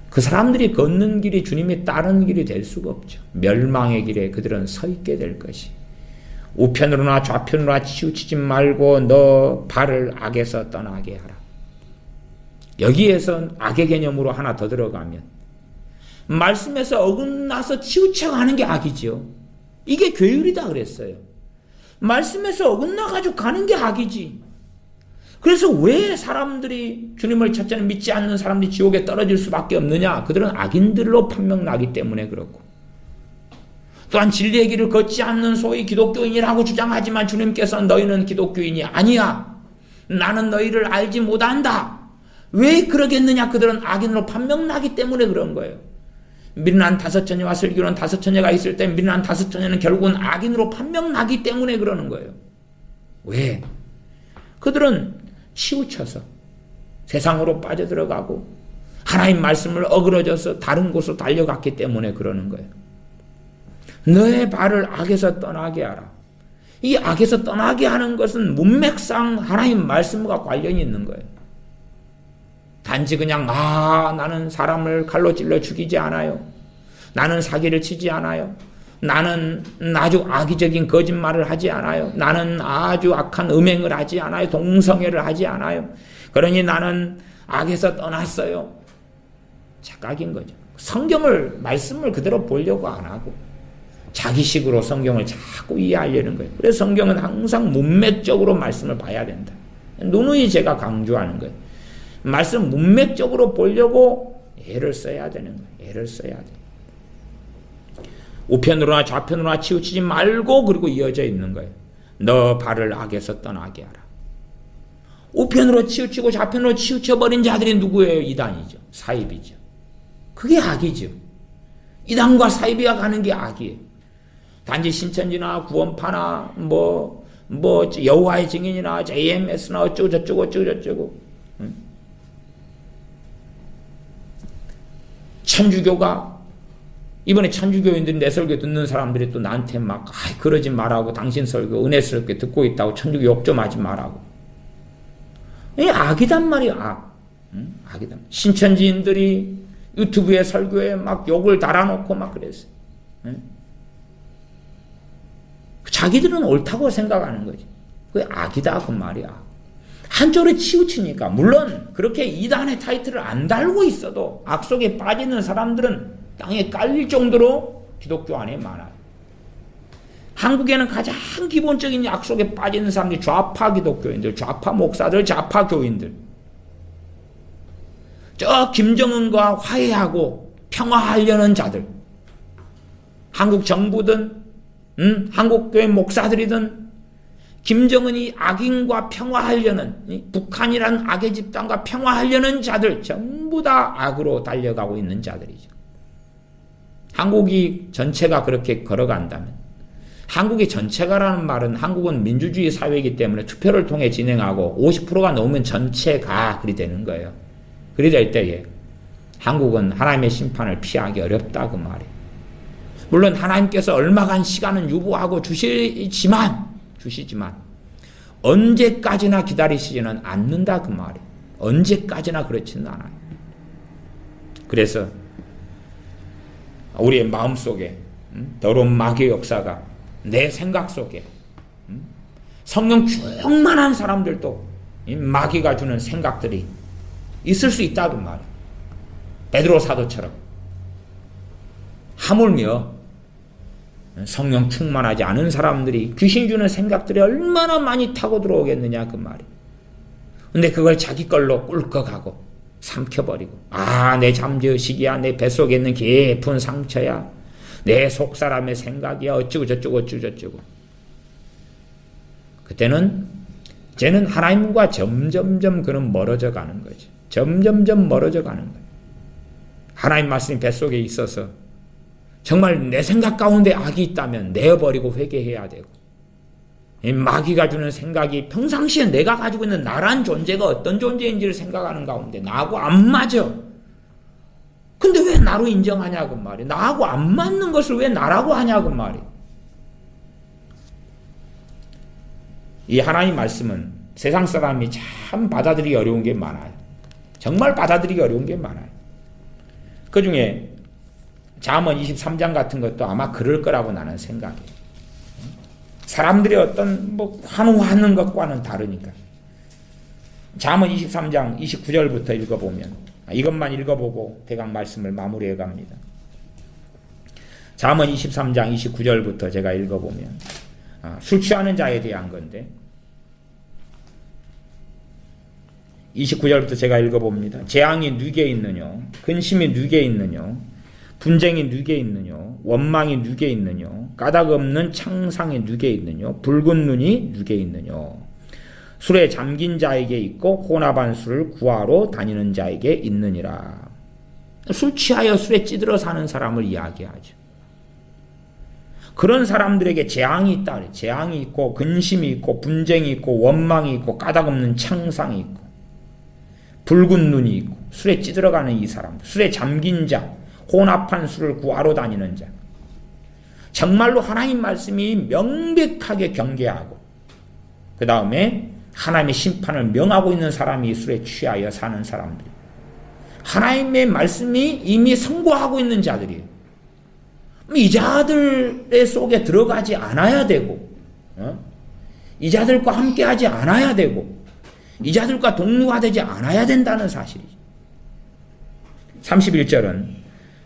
그 사람들이 걷는 길이 주님이 따르는 길이 될 수가 없죠. 멸망의 길에 그들은 서 있게 될 것이. 우편으로나 좌편으로나 치우치지 말고 너 발을 악에서 떠나게 하라. 여기에선 악의 개념으로 하나 더 들어가면 말씀에서 어긋나서 치우쳐가는 게 악이죠. 이게 괴율이다 그랬어요. 말씀에서 어긋나가지고 가는 게 악이지. 그래서 왜 사람들이 주님을 첫째는 믿지 않는 사람들이 지옥에 떨어질 수밖에 없느냐? 그들은 악인들로 판명나기 때문에 그렇고, 또한 진리의 길을 걷지 않는 소위 기독교인이라고 주장하지만 주님께서 너희는 기독교인이 아니야. 나는 너희를 알지 못한다. 왜 그러겠느냐? 그들은 악인으로 판명나기 때문에 그런 거예요. 미련한 다섯 처녀와 슬기로운 다섯 처녀가 있을 때 미련한 다섯 처녀는 결국은 악인으로 판명나기 때문에 그러는 거예요. 왜? 그들은 치우쳐서 세상으로 빠져들어가고 하나님 말씀을 어그러져서 다른 곳으로 달려갔기 때문에 그러는 거예요. 너의 발을 악에서 떠나게 하라. 이 악에서 떠나게 하는 것은 문맥상 하나님 말씀과 관련이 있는 거예요. 단지 그냥 나는 사람을 칼로 찔러 죽이지 않아요. 나는 사기를 치지 않아요. 나는 아주 악의적인 거짓말을 하지 않아요. 나는 아주 악한 음행을 하지 않아요. 동성애를 하지 않아요. 그러니 나는 악에서 떠났어요. 착각인 거죠. 성경을 말씀을 그대로 보려고 안 하고 자기식으로 성경을 자꾸 이해하려는 거예요. 그래서 성경은 항상 문맥적으로 말씀을 봐야 된다. 누누이 제가 강조하는 거예요. 말씀 문맥적으로 보려고 애를 써야 되는 거예요. 애를 써야 돼요. 우편으로나 좌편으로나 치우치지 말고 그리고 이어져 있는 거예요. 너 발을 악에서 떠나게 하라. 우편으로 치우치고 좌편으로 치우쳐버린 자들이 누구예요? 이단이죠. 사입이죠. 그게 악이죠. 이단과 사입이가 가는 게 악이에요. 단지 신천지나 구원파나 여호와의 증인이나 JMS나 어쩌고 저쩌고 천주교가 이번에 천주교인들이 내 설교 듣는 사람들이 또 나한테 막 그러지 말라고 당신 설교 은혜스럽게 듣고 있다고 천주교 욕 좀 하지 말라고. 이 악이단 말이야. 악이단. 신천지인들이 유튜브에 설교에 막 욕을 달아놓고 막 그랬어요. 자기들은 옳다고 생각하는 거지. 그게 악이다 그 말이야. 한쪽으로 치우치니까 물론 그렇게 이단의 타이틀을 안 달고 있어도 악 속에 빠지는 사람들은 땅에 깔릴 정도로 기독교 안에 많아요. 한국에는 가장 기본적인 악 속에 빠지는 사람들이 좌파 기독교인들, 좌파 목사들, 좌파 교인들. 저 김정은과 화해하고 평화하려는 자들. 한국 정부든 한국교회 목사들이든 김정은이 악인과 평화하려는 북한이라는 악의 집단과 평화하려는 자들 전부 다 악으로 달려가고 있는 자들이죠. 한국이 전체가 그렇게 걸어간다면 한국이 전체가라는 말은 한국은 민주주의 사회이기 때문에 투표를 통해 진행하고 50%가 넘으면 전체가 그리 되는 거예요. 그리 될 때에 한국은 하나님의 심판을 피하기 어렵다 그 말이에요. 물론 하나님께서 얼마간 시간은 유보하고 주시지만 언제까지나 기다리시지는 않는다 그 말이에요. 언제까지나 그렇지는 않아요. 그래서 우리의 마음속에 더러운 마귀의 역사가 내 생각 속에 성령 충만한 사람들도 이 마귀가 주는 생각들이 있을 수 있다 그 말이에요. 베드로 사도처럼 하물며 성령 충만하지 않은 사람들이 귀신 주는 생각들이 얼마나 많이 타고 들어오겠느냐 그 말이에요. 근데 그걸 자기 걸로 꿀꺽하고 삼켜버리고 내 잠재의식이야, 내 뱃속에 있는 깊은 상처야, 내 속사람의 생각이야, 어쩌고 저쩌고 그때는 쟤는 하나님과 점점점 그는 멀어져 가는 거지. 점점점 멀어져 가는 거예요. 하나님 말씀이 뱃속에 있어서 정말 내 생각 가운데 악이 있다면 내어버리고 회개해야 되고, 이 마귀가 주는 생각이 평상시에 내가 가지고 있는 나란 존재가 어떤 존재인지를 생각하는 가운데 나하고 안 맞아. 근데 왜 나로 인정하냐고 말이야. 나하고 안 맞는 것을 왜 나라고 하냐고 말이야. 이 하나님 말씀은 세상 사람이 참 받아들이기 어려운 게 많아요. 정말 받아들이기 어려운 게 많아요. 그 중에 잠언 23장 같은 것도 아마 그럴 거라고 나는 생각해요. 사람들의 어떤 환호하는 것과는 다르니까. 잠언 23장 29절부터 읽어보면, 이것만 읽어보고 대강 말씀을 마무리해 갑니다. 잠언 23장 29절부터 제가 읽어보면 술 취하는 자에 대한 건데, 29절부터 제가 읽어봅니다. 재앙이 누게 있느냐, 근심이 누게 있느냐, 분쟁이 누게 있느냐, 원망이 누게 있느냐, 까닭 없는 창상이 누게 있느냐, 붉은 눈이 누게 있느냐. 술에 잠긴 자에게 있고 혼합한 술을 구하러 다니는 자에게 있느니라. 술 취하여 술에 찌들어 사는 사람을 이야기하죠. 그런 사람들에게 재앙이 있다. 재앙이 있고 근심이 있고 분쟁이 있고 원망이 있고 까닭없는 창상이 있고 붉은 눈이 있고 술에 찌들어가는 이 사람들, 술에 잠긴 자, 혼합한 술을 구하러 다니는 자, 정말로 하나님 말씀이 명백하게 경계하고 그 다음에 하나님의 심판을 명하고 있는 사람이 술에 취하여 사는 사람들, 하나님의 말씀이 이미 선고하고 있는 자들이에요. 이 자들의 속에 들어가지 않아야 되고, 이 자들과 함께하지 않아야 되고, 이 자들과 동료가 되지 않아야 된다는 사실이죠. 31절은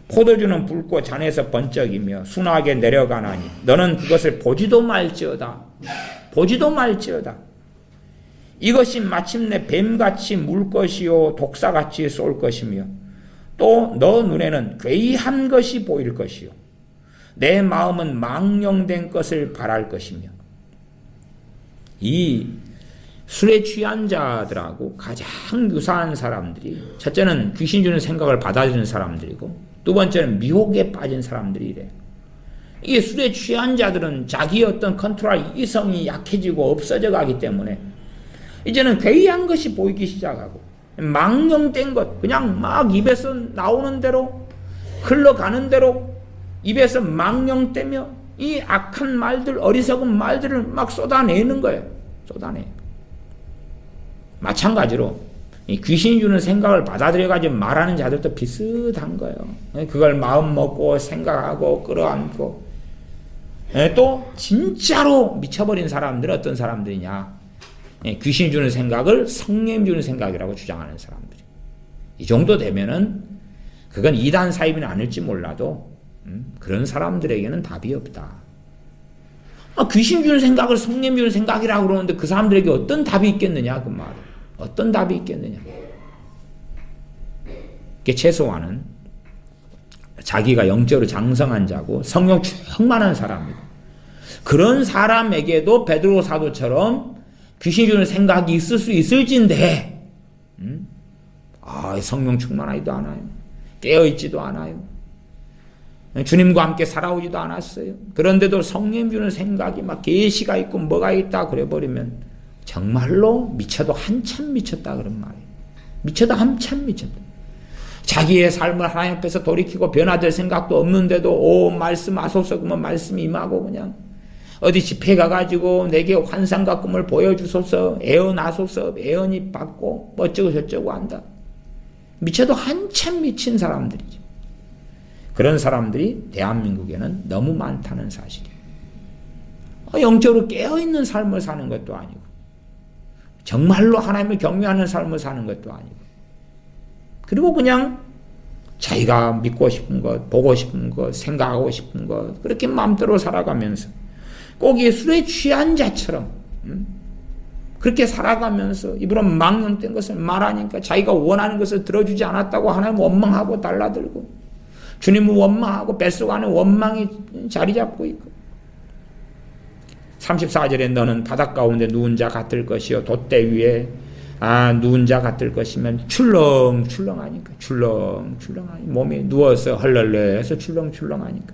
포도주는 붉고 잔에서 번쩍이며 순하게 내려가나니 너는 그것을 보지도 말지어다. 보지도 말지어다. 이것이 마침내 뱀같이 물 것이요 독사같이 쏠 것이며 또 너 눈에는 괴이한 것이 보일 것이요 내 마음은 망령된 것을 바랄 것이며. 이 술에 취한 자들하고 가장 유사한 사람들이, 첫째는 귀신 주는 생각을 받아들이는 사람들이고 두 번째는 미혹에 빠진 사람들이래요. 이게 술에 취한 자들은 자기의 어떤 컨트롤 이성이 약해지고 없어져 가기 때문에 이제는 괴이한 것이 보이기 시작하고 망령된 것, 그냥 막 입에서 나오는 대로 흘러가는 대로 입에서 망령되며 이 악한 말들, 어리석은 말들을 막 쏟아내는 거예요. 쏟아내요. 마찬가지로 이 귀신이 주는 생각을 받아들여가지고 말하는 자들도 비슷한 거예요. 그걸 마음 먹고 생각하고 끌어안고. 또 진짜로 미쳐버린 사람들은 어떤 사람들이냐, 귀신이 주는 생각을 성령이 주는 생각이라고 주장하는 사람들이. 이 정도 되면은 그건 이단 사입은 아닐지 몰라도 그런 사람들에게는 답이 없다. 귀신 주는 생각을 성령 주는 생각이라고 그러는데 그 사람들에게 어떤 답이 있겠느냐, 그 말은. 어떤 답이 있겠느냐. 최소한은 자기가 영적으로 장성한 자고 성령 충만한 사람이고, 그런 사람에게도 베드로 사도처럼 귀신 주는 생각이 있을 수 있을진데, 성령 충만하지도 않아요. 깨어있지도 않아요. 주님과 함께 살아오지도 않았어요. 그런데도 성령 주는 생각이 막 계시가 있고 뭐가 있다 그래버리면 정말로 미쳐도 한참 미쳤다 그런 말이에요. 미쳐도 한참 미쳤다. 자기의 삶을 하나님 앞에서 돌이키고 변화될 생각도 없는데도 말씀 하소서 그러면 말씀이 임하고 그냥 어디 집회 가가지고 내게 환상과 꿈을 보여주소서, 애언하소서, 애언이 받고 어쩌고 저쩌고 한다. 미쳐도 한참 미친 사람들이죠. 그런 사람들이 대한민국에는 너무 많다는 사실이에요. 영적으로 깨어있는 삶을 사는 것도 아니고 정말로 하나님을 경외하는 삶을 사는 것도 아니고, 그리고 그냥 자기가 믿고 싶은 것, 보고 싶은 것, 생각하고 싶은 것 그렇게 마음대로 살아가면서 꼭 이 술에 취한 자처럼 그렇게 살아가면서 입으로 망령된 것을 말하니까 자기가 원하는 것을 들어주지 않았다고 하나님 원망하고 달라들고, 주님을 원망하고 뱃속 안에 원망이 자리 잡고 있고. 34절에 너는 바닷 가운데 누운 자 같을 것이요 돛대 위에 누운 자 같을 것이면 출렁출렁하니까, 출렁출렁하니 몸이 누워서 헐렁해서 출렁출렁하니까.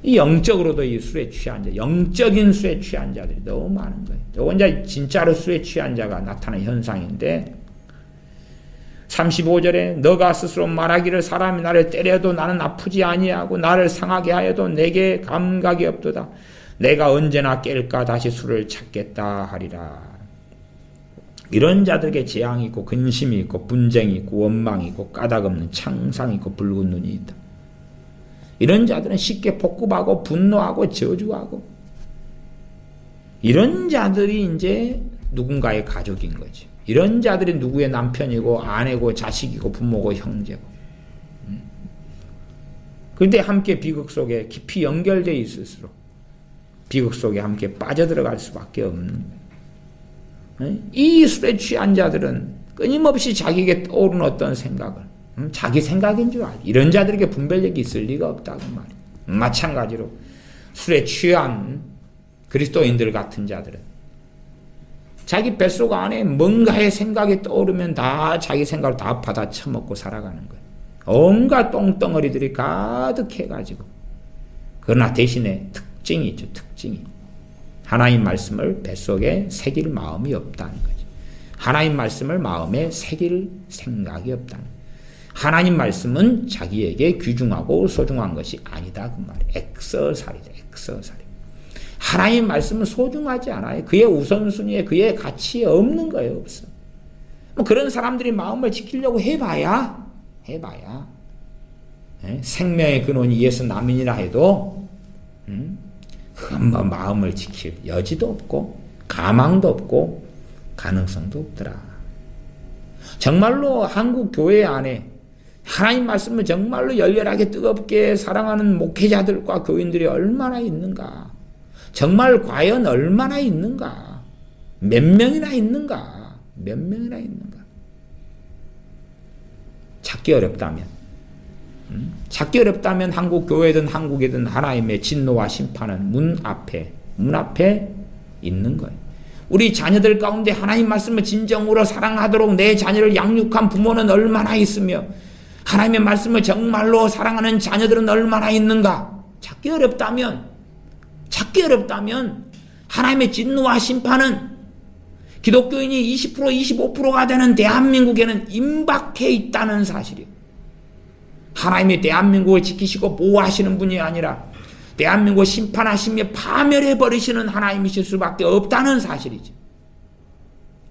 이 영적으로도 이 술에 취한 자, 영적인 술에 취한 자들이 너무 많은 거예요. 저건 이제 진짜로 술에 취한 자가 나타나는 현상인데, 35절에 너가 스스로 말하기를 사람이 나를 때려도 나는 아프지 아니하고 나를 상하게 하여도 내게 감각이 없도다. 내가 언제나 깰까 다시 술을 찾겠다 하리라. 이런 자들에게 재앙이 있고 근심이 있고 분쟁이 있고 원망이 있고 까닭없는 창상이 있고 붉은 눈이 있다. 이런 자들은 쉽게 복급하고 분노하고 저주하고, 이런 자들이 이제 누군가의 가족인 거지. 이런 자들이 누구의 남편이고 아내고 자식이고 부모고 형제고. 그런데 함께 비극 속에 깊이 연결되어 있을수록 비극 속에 함께 빠져들어갈 수밖에 없는 거예요. 이 술에 취한 자들은 끊임없이 자기에게 떠오르는 어떤 생각을 자기 생각인 줄 알죠. 이런 자들에게 분별력이 있을 리가 없다고 말이에요. 마찬가지로 술에 취한 그리스도인들 같은 자들은 자기 뱃속 안에 뭔가의 생각이 떠오르면 다 자기 생각을 다 받아 처먹고 살아가는 거예요. 온갖 똥덩어리들이 가득해가지고. 그러나 대신에 특징이 있죠. 특징이. 하나님 말씀을 뱃속에 새길 마음이 없다는 거죠. 하나님 말씀을 마음에 새길 생각이 없다는 거죠. 하나님 말씀은 자기에게 귀중하고 소중한 것이 아니다 그 말이에요. 액서살이다. 액서살이. 하나님 말씀은 소중하지 않아요. 그의 우선순위에 그의 가치에 없는 거예요. 없어. 뭐 그런 사람들이 마음을 지키려고 해봐야 생명의 근원이 예수 남인이라 해도 그건 뭐 마음을 지킬 여지도 없고 가망도 없고 가능성도 없더라. 정말로 한국 교회 안에 하나님 말씀을 정말로 열렬하게 뜨겁게 사랑하는 목회자들과 교인들이 얼마나 있는가? 정말 과연 얼마나 있는가? 몇 명이나 있는가? 몇 명이나 있는가? 찾기 어렵다면 한국 교회든 한국이든 하나님의 진노와 심판은 문 앞에 있는 거예요. 우리 자녀들 가운데 하나님 말씀을 진정으로 사랑하도록 내 자녀를 양육한 부모는 얼마나 있으며 하나님의 말씀을 정말로 사랑하는 자녀들은 얼마나 있는가? 찾기 어렵다면 하나님의 진노와 심판은 기독교인이 20% 25%가 되는 대한민국에는 임박해 있다는 사실이에요. 하나님이 대한민국을 지키시고 보호하시는 분이 아니라 대한민국을 심판하시며 파멸해버리시는 하나님이실 수밖에 없다는 사실이죠.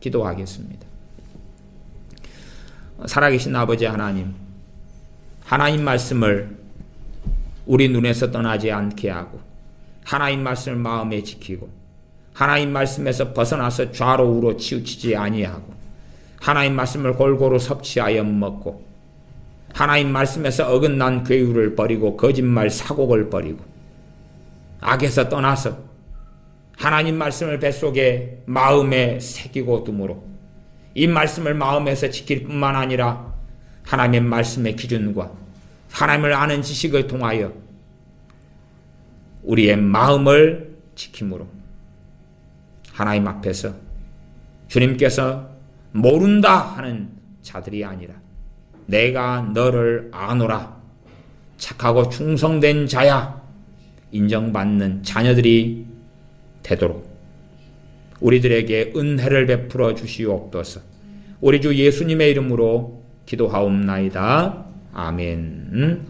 기도하겠습니다. 살아계신 아버지 하나님 말씀을 우리 눈에서 떠나지 않게 하고 하나님 말씀을 마음에 지키고 하나님 말씀에서 벗어나서 좌로 우로 치우치지 아니하고 하나님 말씀을 골고루 섭취하여 먹고 하나님 말씀에서 어긋난 괴유를 버리고 거짓말 사곡을 버리고 악에서 떠나서 하나님 말씀을 뱃속에 마음에 새기고 둠으로 이 말씀을 마음에서 지킬 뿐만 아니라 하나님의 말씀의 기준과 하나님을 아는 지식을 통하여 우리의 마음을 지킴으로 하나님 앞에서 주님께서 모른다 하는 자들이 아니라 내가 너를 아노라 착하고 충성된 자야 인정받는 자녀들이 되도록 우리들에게 은혜를 베풀어 주시옵소서. 우리 주 예수님의 이름으로 기도하옵나이다. 아멘.